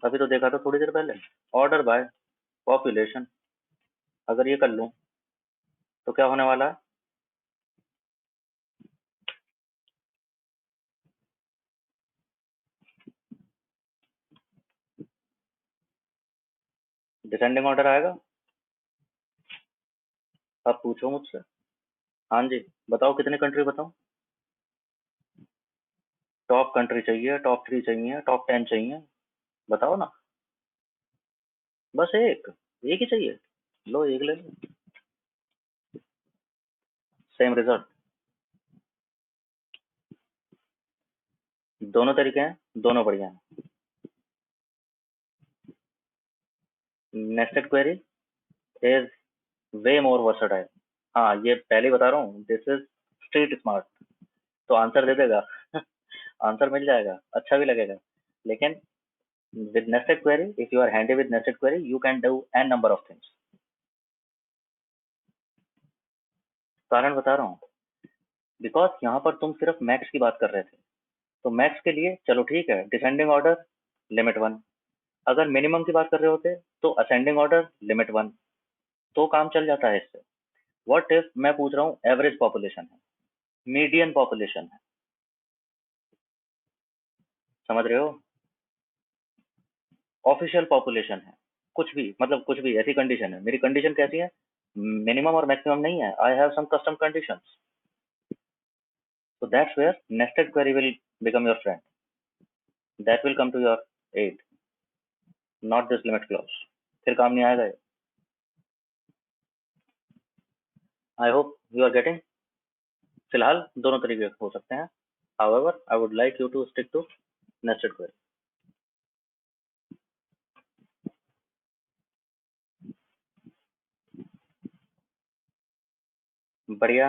अभी तो देखा था थोड़ी देर पहले, ऑर्डर बाय पॉपुलेशन। अगर ये कर लूँ तो क्या होने वाला है? डिसेंडिंग ऑर्डर आएगा। अब पूछो मुझसे। हाँ जी, बताओ कितनी कंट्री बताओ। टॉप कंट्री चाहिए, टॉप 3 चाहिए, टॉप 10 चाहिए, बताओ ना। बस एक, एक ही चाहिए, लो एक ले लो। Same result. दोनों तरीके हैं, दोनों बढ़िया हैं। Nested query is way more versatile. हाँ ये पहले ही बता रहा हूँ, दिस इज स्ट्रीट स्मार्ट। तो आंसर दे देगा आंसर मिल जाएगा, अच्छा भी लगेगा। लेकिन with nested query, if you are handy with nested query, you can do n number of things. कारण बता रहा हूँ, बिकॉज यहाँ पर तुम सिर्फ मैक्स की बात कर रहे थे, तो मैक्स के लिए चलो ठीक है, डिसेंडिंग ऑर्डर लिमिट 1। अगर मिनिमम की बात कर रहे होते तो असेंडिंग ऑर्डर लिमिट 1, तो काम चल जाता है इससे। व्हाट इफ मैं पूछ रहा हूँ एवरेज पॉपुलेशन है, मीडियन पॉपुलेशन है, समझ रहे हो? ऑफिशियल पॉपुलेशन है, कुछ भी, मतलब कुछ भी ऐसी कंडीशन है। मेरी कंडीशन कैसी है? मिनिमम और मैक्सिमम नहीं है, I have some custom conditions. So that's where nested query will become your friend. That will come to your aid, not this limit clause. फिर काम नहीं आएगा ये। I hope you are getting. फिलहाल दोनों तरीके हो सकते हैं। However, I would like you to stick to nested query. बढ़िया,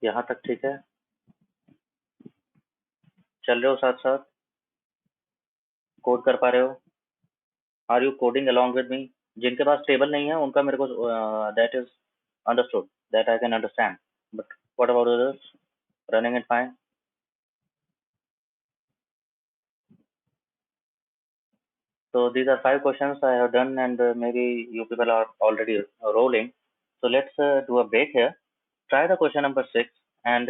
यहाँ तक ठीक है। चल रहे हो साथ साथ, कोड कर पा रहे हो? Are you coding along with me? जिनके पास टेबल नहीं है उनका मेरे को that is understood, that I can understand. But what about others? Running it fine? So these are 5 questions I have done, and maybe you people are already rolling. So let's do a break here. Try the question number 6, and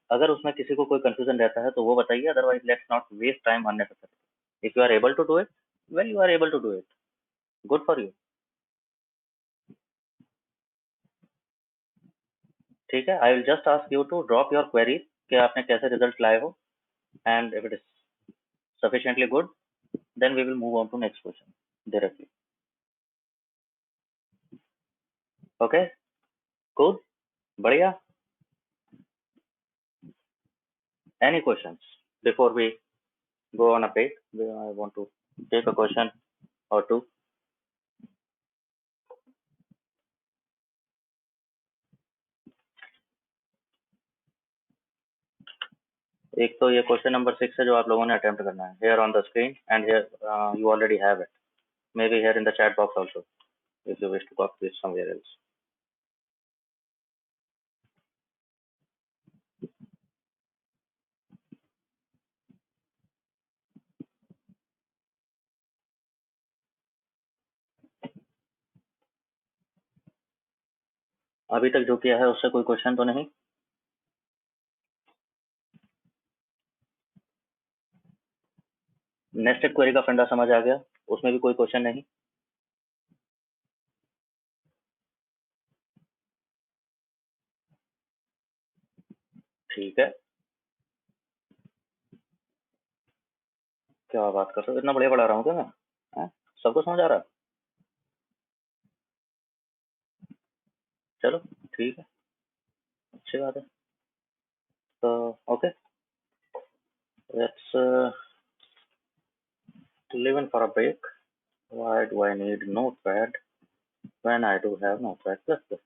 अगर उसमें किसी को कोई confusion रहता है तो वो बताइए, otherwise let's not waste time unnecessarily. If you are able to do it, well, you are able to do it. Good for you. ठीक है, I will just ask you to drop your queries कि आपने कैसे result लाए हो, and if it is sufficiently good, then we will move on to next question directly. Okay, cool. Badhiya. Any questions before we go on a break? I want to take a question or two. एक तो ये question number 6 है जो आप लोगों ने attempt करना है. Here on the screen and here you already have it. Maybe here in the chat box also if you wish to copy it somewhere else. अभी तक जो किया है उससे कोई क्वेश्चन तो नहीं? नेस्टेड क्वेरी का फंडा समझ आ गया? उसमें भी कोई क्वेश्चन नहीं? ठीक है. क्या बात कर रहे हो? इतना बढ़िया पढ़ा रहा हूँ क्या मैं? हैं? सबको समझ आ रहा है? चलो ठीक है, अच्छी बात है. तो okay, let's leave in for a break. Why do I need Notepad when I do have Notepad plus plus?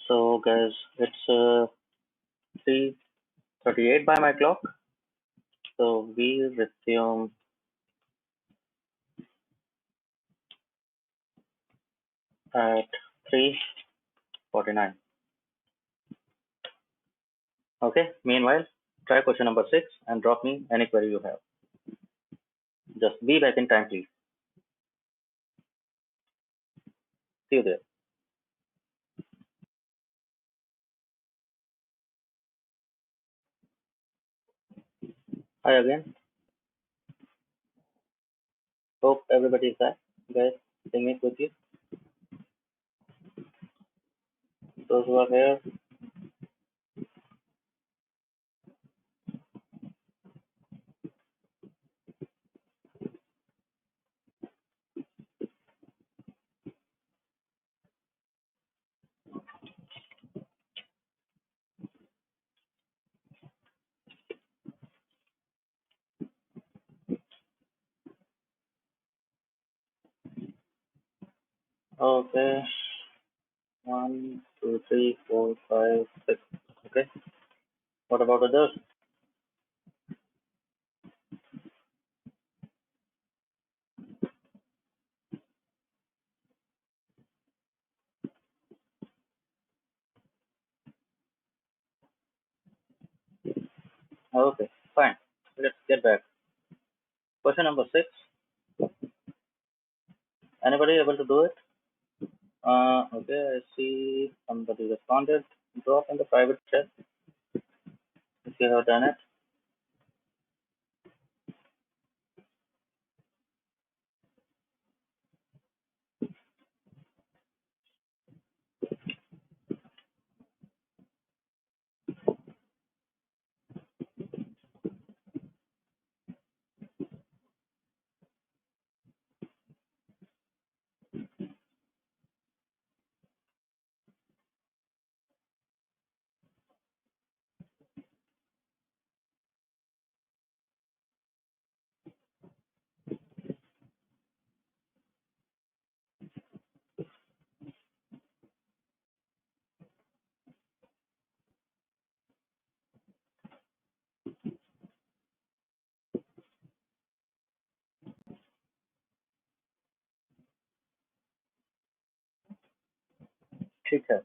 So guys, it's 3:38 by my clock. So we resume at 3:49. Okay, meanwhile, try question number 6 and drop me any query you have. Just be back in time, please. See you there. Hi again. Hope everybody is back. Guys, bring it with you. Those who are here, okay. 1, 2, 3, 4, 5, 6. Okay. What about others? Okay, fine. Let's get back. Question number 6. Anybody able to do it? Okay, I see somebody responded. Drop in the private chat if you have done it. ठीक है,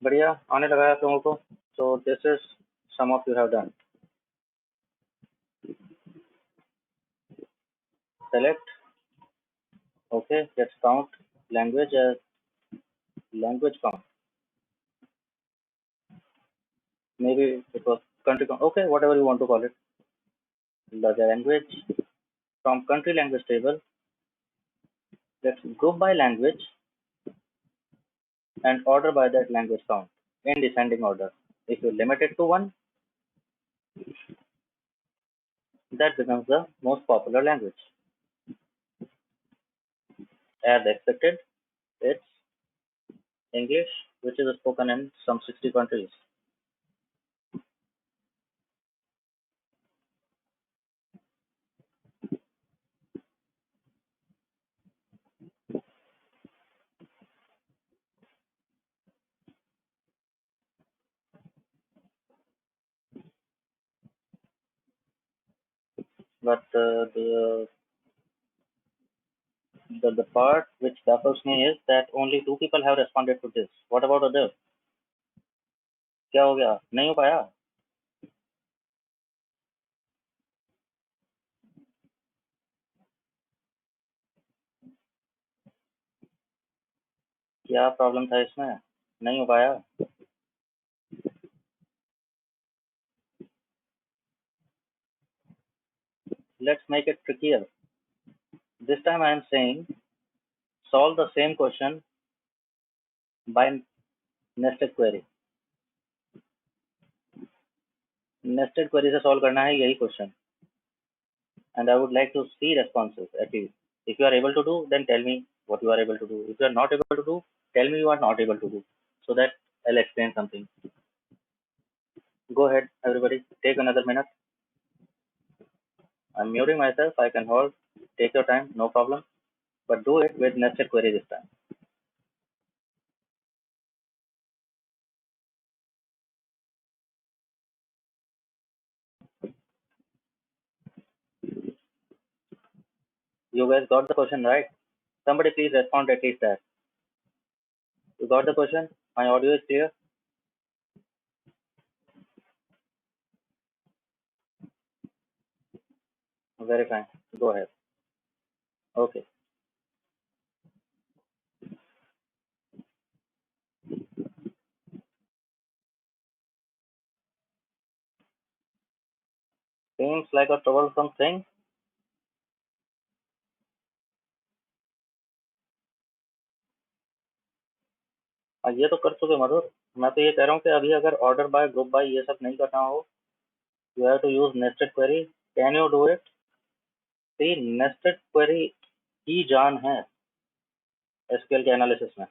बढ़िया आने लगा है आप लोगों को. So this is some of you have done. Select. Okay, let's count language as language count. Maybe it was country count. Okay, whatever you want to call it. The language from country language table. Let's group by language and order by that language count in descending order. If you limit it to one, that becomes the most popular language. As expected, it's English, which is spoken in some 60 countries. But the part which baffles me is that only two people have responded to this. What about others? क्या हो गया? नहीं हो पाया? क्या problem था इसमें? नहीं हो पाया? Let's make it trickier. This time I am saying solve the same question by nested query. Nested query से solve करना है यही question. And I would like to see responses at least. If you are able to do, then tell me what you are able to do. If you are not able to do, tell me you are not able to do, so that I'll explain something. Go ahead, everybody. Take another minute. I'm muting myself. I can hold. Take your time, no problem. But do it with nested query this time. You guys got the question right? Somebody please respond at least that. You got the question? My audio is clear? Very fine. Go ahead. Okay. Seems like a troublesome thing. ये तो कर चुके मधुर. मैं तो ये कह रहा हूँ कि अभी अगर ऑर्डर बाय ग्रुप बाय ये सब नहीं करना हो, you have to use nested query. Can you do it? See, nested query की जान है एसक्यूएल के एनालिसिस में.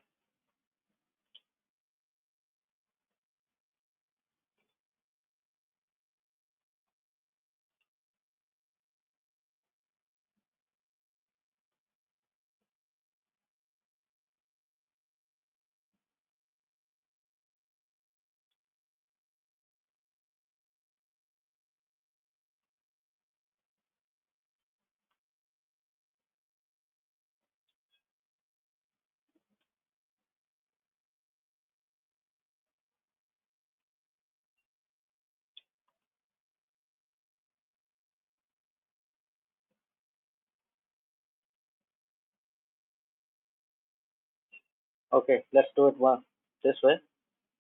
Okay, let's do it one this way.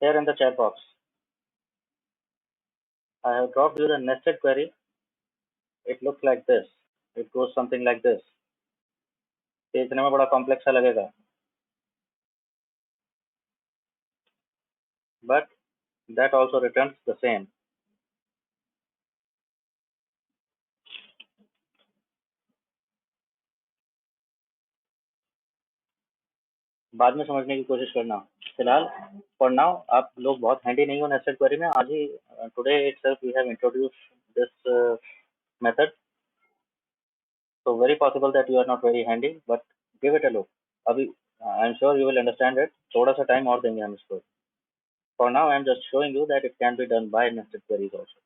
Here in the chat box, I have dropped you the nested query. It looks like this. It goes something like this. देखने में बड़ा complex सा लगेगा, but that also returns the same. बाद में समझने की कोशिश करना. फिलहाल for now आप लोग बहुत हैंडी नहीं हो nested query में. आज ही today itself we have introduced this method, so very possible that you are not very handy, but give it a look. अभी I'm sure you will understand it. थोड़ा सा टाइम और देंगे हम इसको. For now I'm just showing you that it can be done by nested queries also.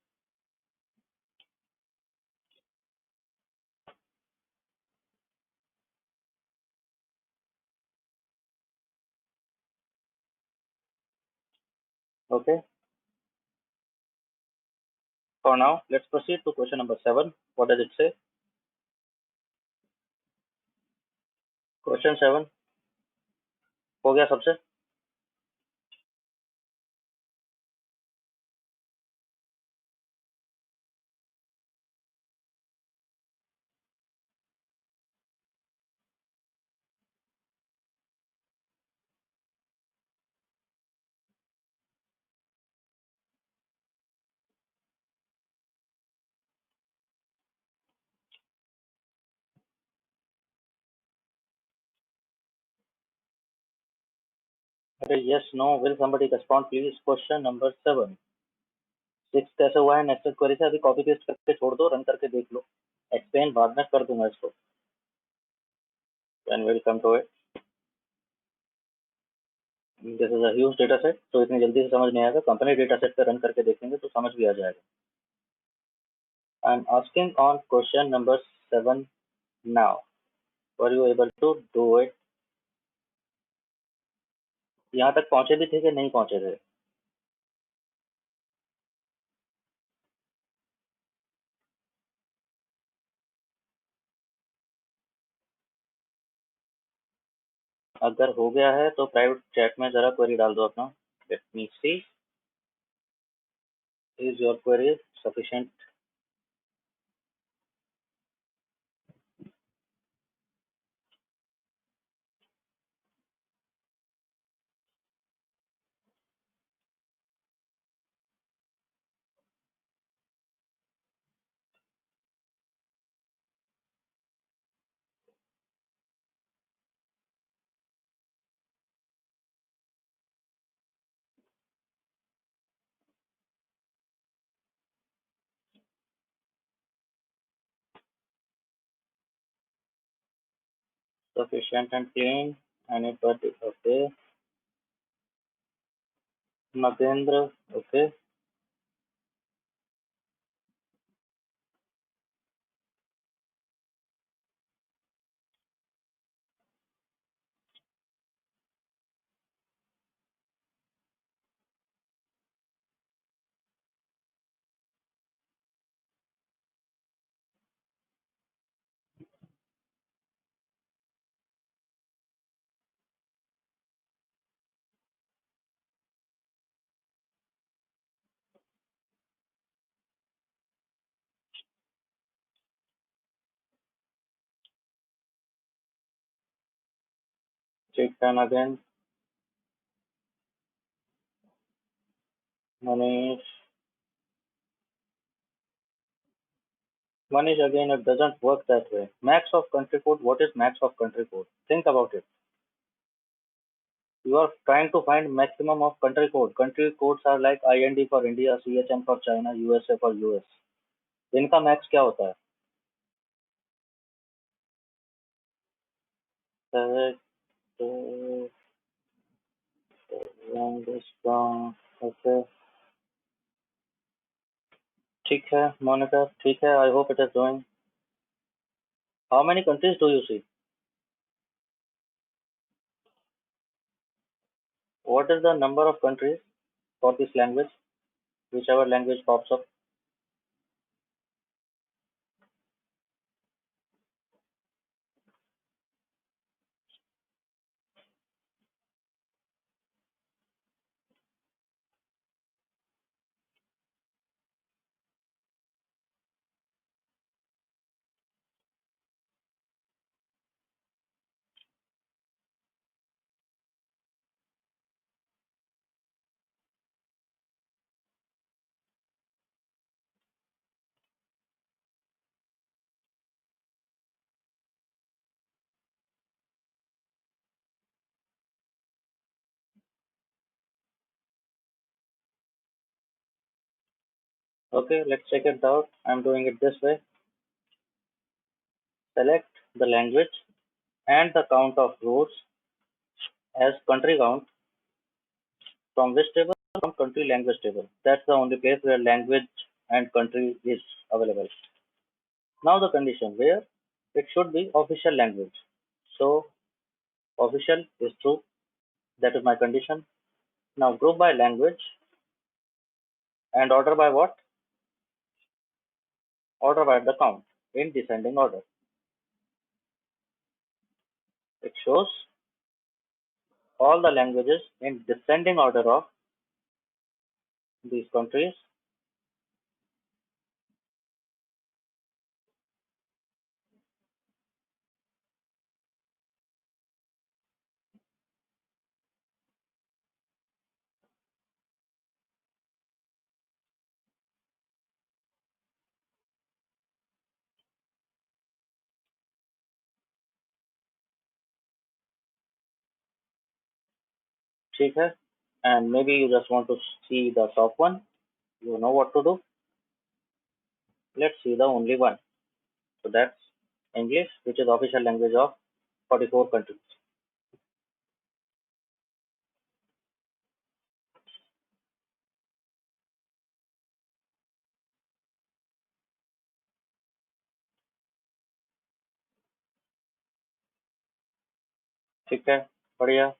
Okay. For now, let's proceed to question number 7. What does it say? Question 7 हो गया सबसे? Okay, yes, no. Will somebody respond, please? Question number 7. 6 कैसे हुआ है nested query से? अभी copy paste करके छोड़ दो, रन करके देख लो. एक्सप्लेन बाद में कर दूंगा इसको. When we'll come to it. This is a huge data set, तो इतनी जल्दी से समझ नहीं आएगा. कंपनी डेटा सेट पे रन करके देखेंगे तो समझ भी आ जाएगा. I'm asking on question number 7 now. Were you able to do it? यहाँ तक पहुंचे भी थे कि नहीं पहुंचे थे? अगर हो गया है तो प्राइवेट चैट में जरा क्वेरी डाल दो अपना. Let me see. Is your query sufficient? Sufficient and clean. Anybody? Okay. Nagendra. Okay. Chetan again. Manish. Manish again. It doesn't work that way. Max of country code. What is max of country code? Think about it. You are trying to find maximum of country code. Country codes are like IND for India, CHM for China, USA for US. इनका max क्या होता है? Correct. Longest down. Okay. ठीक है, Monica. ठीक है. I hope it is doing. How many countries do you see? What is the number of countries for this language? Whichever language pops up. Okay, let's check it out. I'm doing it this way. Select the language and the count of rows as country count from which table? From country language table. That's the only place where language and country is available. Now the condition where it should be official language. So official is true. That is my condition. Now group by language and order by what? Order by the count in descending order. It shows all the languages in descending order of these countries. ठीक है, and maybe you just want to see the top one. You know what to do. Let's see the only one. So that's English, which is official language of 44 countries. ठीक है, बढ़िया.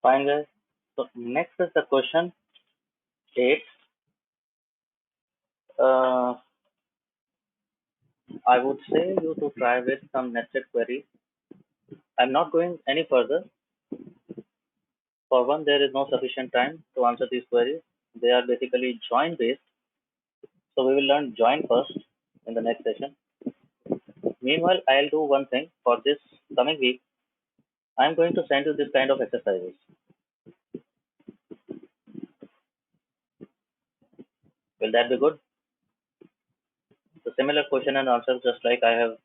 Fine, guys. So next is the question 8. Uh, I would say you to try with some nested queries. I'm not going any further. For one, there is no sufficient time to answer these queries. They are basically join based. So we will learn join first in the next session. Meanwhile, I'll do one thing for this coming week. I'm going to send you this kind of exercises. Will that be good? The similar question and answer, just like I have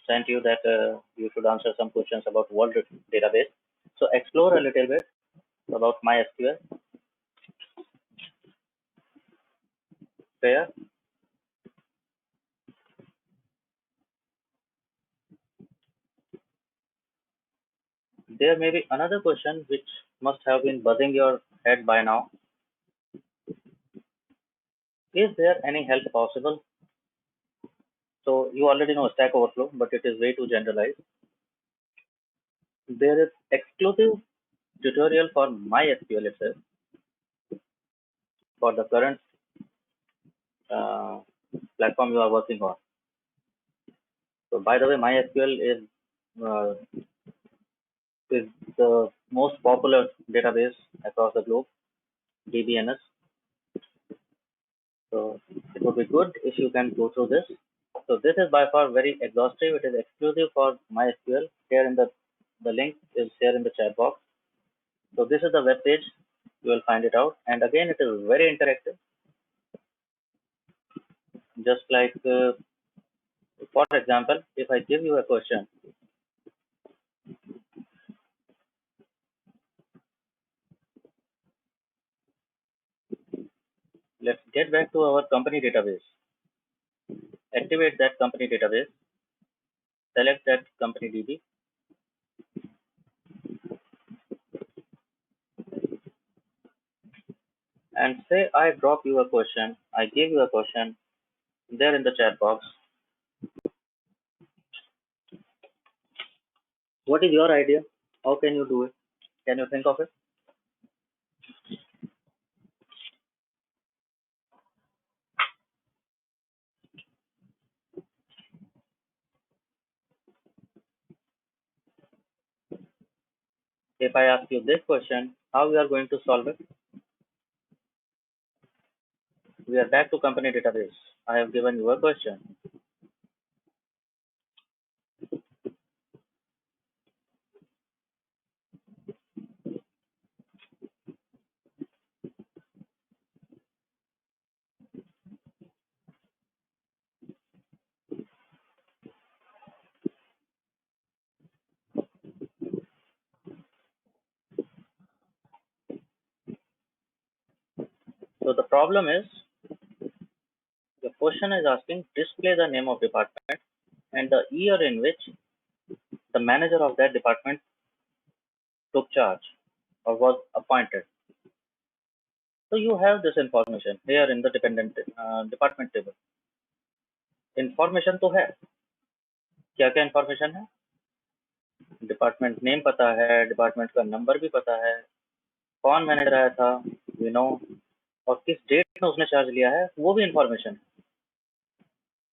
sent you that you should answer some questions about world database. So explore a little bit about MySQL. Fair. There may be another question which must have been buzzing your head by now. Is there any help possible? So you already know Stack Overflow, but it is way too generalized. There is exclusive tutorial for MySQL itself for the current uh, platform you are working on. So by the way, MySQL uh, is the most popular database across the globe, DBNS. So it would be good if you can go through this. So this is by far very exhaustive. It is exclusive for MySQL. Here in the link is here in the chat box. So this is the web page. You will find it out. And again, it is very interactive. Just like, for example, if I give you a question, let's get back to our company database. Activate that company database. Select that company DB. And say I drop you a question. I give you a question there in the chat box. What is your idea? How can you do it? Can you think of it? If I ask you this question, how we are going to solve it? We are back to company database. I have given you a question. So the problem is the question is asking display the name of department and the year in which the manager of that department took charge or was appointed. So you have this information here in the dependent department table. Information तो है. क्या क्या information है? Department name पता है, department का number भी पता है, कौन मैनेजर आया था, वी नो, और किस डेट में उसने चार्ज लिया है वो भी इंफॉर्मेशन।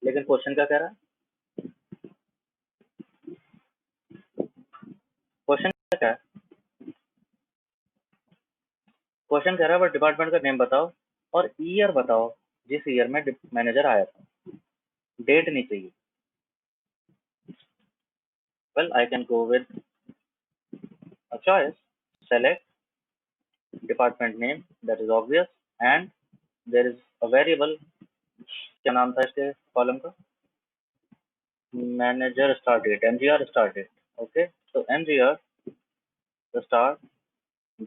लेकिन क्वेश्चन क्या कह रहा है? क्वेश्चन क्या है? क्वेश्चन कह रहा है बस डिपार्टमेंट का नेम बताओ और ईयर बताओ जिस ईयर में मैनेजर आया था, डेट नहीं चाहिए। Well I can go with a choice, select department name, that is obvious, and there is a variable, क्या नाम था इसके कॉलम का, manager start date, MGR start date. Okay, so mgr, the start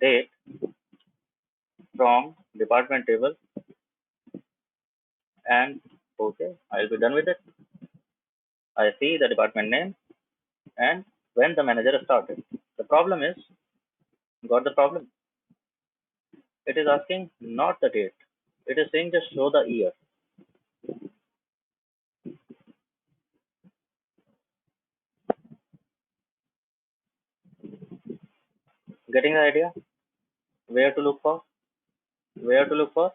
date from department table, and okay, I'll be done with it. I see the department name and when the manager started. The problem is, got the problem? It is asking not the date. It is saying just show the year. Getting the idea? Where to look for? Where to look for?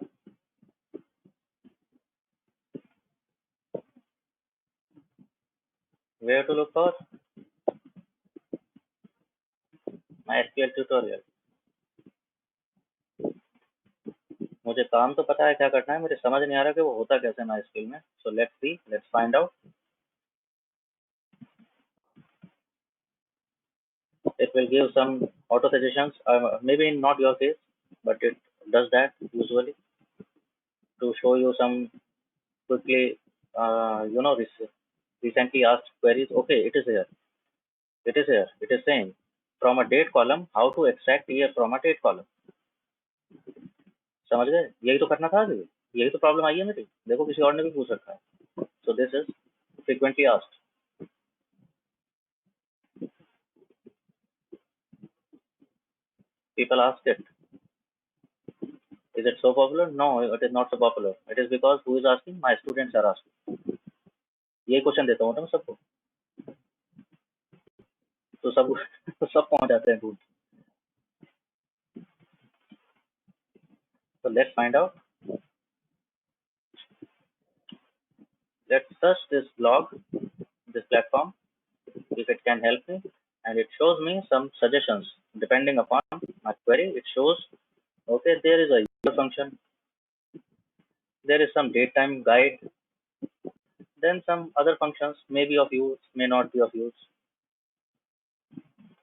Where to look for? My SQL tutorial. मुझे काम तो पता है क्या करना है, मुझे समझ नहीं आ रहा कि वो होता कैसे MySQL में. So let's see, let's find out. It will give some auto suggestions, maybe not your case, but it does that usually to show you some quickly, recently asked queries. Okay, it is here. It is here. It is saying from a date column how to extract year from a date column. समझ गए? यही तो करना था अभी, यही तो problem आई है मेरी. देखो किसी और ने भी पूछ रखा है. So this is frequently asked. People ask it. Is it so popular? No, it is not so popular. It is because who is asking? My students are asking. यही क्वेश्चन देता हूँ ना मैं सबको, तो सब तो सब पहुंच जाते हैं ढूंढ. So let's find out. Let's search this blog, this platform, if it can help me, and it shows me some suggestions depending upon my query. It shows, okay, there is a user function, there is some date time guide, then some other functions may be of use, may not be of use.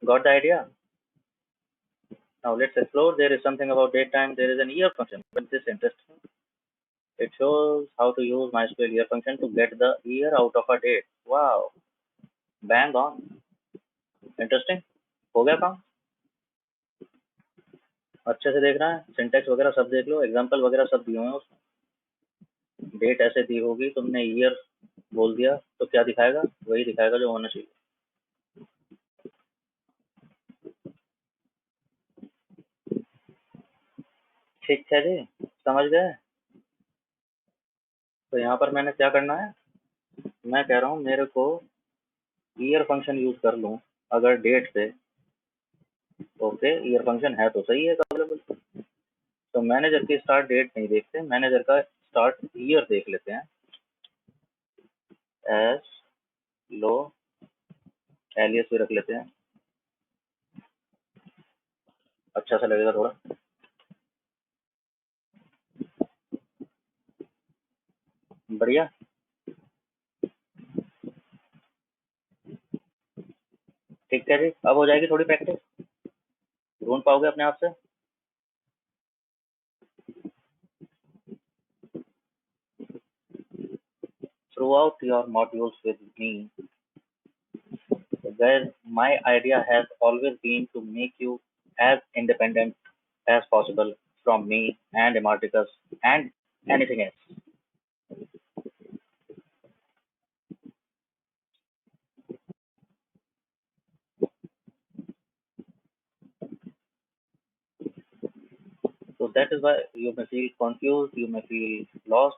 Got the idea? Now let's explore. There is something about date time. There is an year function. But this is interesting. It shows how to use MySQL year function to get the year out of a date. Wow, bang on. Interesting. हो गया काम. अच्छे से देखना है, syntax वगैरह सब देख लो, एग्जाम्पल वगैरह सब दिए हुए हैं उसमें. डेट ऐसे दी होगी, तुमने ईयर बोल दिया तो क्या दिखाएगा? वही दिखाएगा जो होना चाहिए. ठीक है जी, समझ गए? तो यहाँ पर मैंने क्या करना है, मैं कह रहा हूँ मेरे को ईयर फंक्शन यूज कर लूँ अगर डेट पे. ओके, ईयर फंक्शन है तो सही है अवेलेबल. तो मैनेजर की स्टार्ट डेट नहीं देखते, मैनेजर का स्टार्ट ईयर देख लेते हैं. एस लो एलियस भी रख लेते हैं, अच्छा सा लगेगा थोड़ा. बढ़िया. ठीक है जी, अब हो जाएगी थोड़ी प्रैक्टिस, ढूंढ पाओगे अपने आप से. Through out your modules with me, where my idea has always been to make you as independent as possible from me and Emarticus and anything else. So that is why you may feel confused, you may feel lost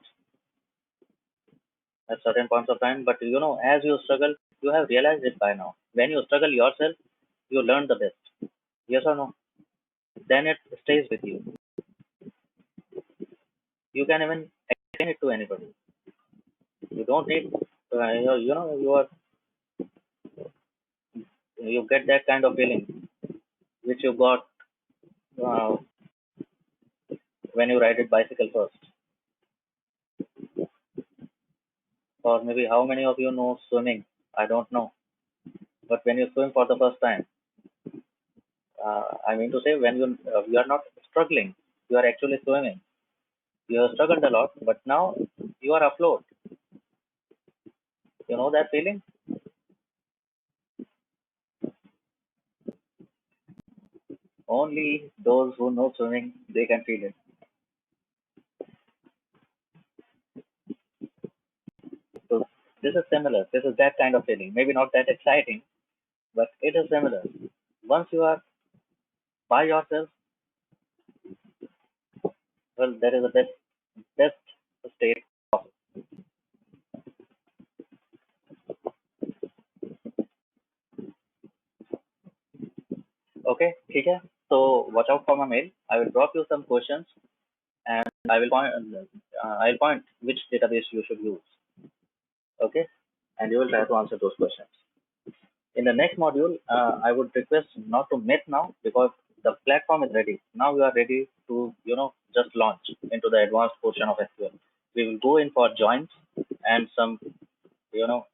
at certain points of time, but as you struggle, you have realized it by now. When you struggle yourself, you learn the best. Yes or no? then it stays with you. You can even explain it to anybody. You don't need, you are, you get that kind of feeling which you got uh, when you ride a bicycle first. Or maybe how many of you know swimming? I don't know. But when you swim for the first time, I mean to say, when you are not struggling, you are actually swimming. You have struggled a lot, but now you are afloat. You know that feeling? Only those who know swimming, they can feel it. So this is similar. This is that kind of feeling. Maybe not that exciting, but it is similar. Once you are by yourself, well, that is the best state. Okay, ठीक है. So watch out for my mail. I will drop you some questions and I'll point which database you should use. Okay, and you will try to answer those questions. In the next module, I would request not to miss now because the platform is ready. Now we are ready to, just launch into the advanced portion of SQL. We will go in for joins and some, you know,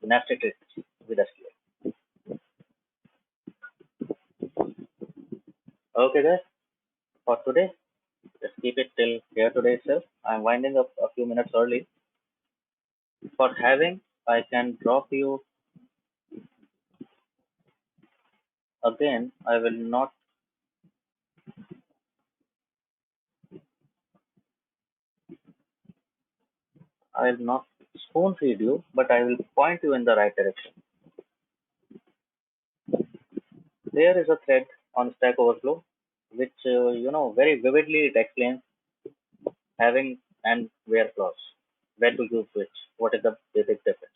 nested tricks with SQL. Okay, guys, for today, let's keep it till here today itself. I'm winding up a few minutes early. For having, I can drop you again. I will not spoon feed you, but I will point you in the right direction. There is a thread on Stack Overflow which very vividly it explains having and where clause, where to use which, what is the basic difference.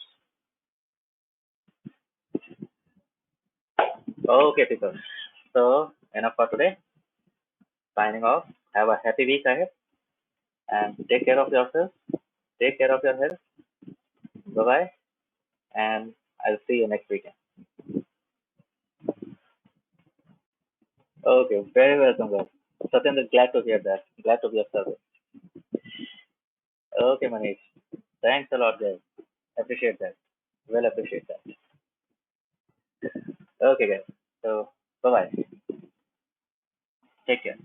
Okay, people. So enough for today. Signing off. Have a happy week ahead and take care of yourself. Take care of your health. Bye bye, and I'll see you next weekend. Okay, very welcome, guys. Satyan, glad to hear that. Glad to be of service. Okay, Manish. Thanks a lot, guys. Appreciate that. Well, appreciate that. Okay, guys. So, bye bye. Take care.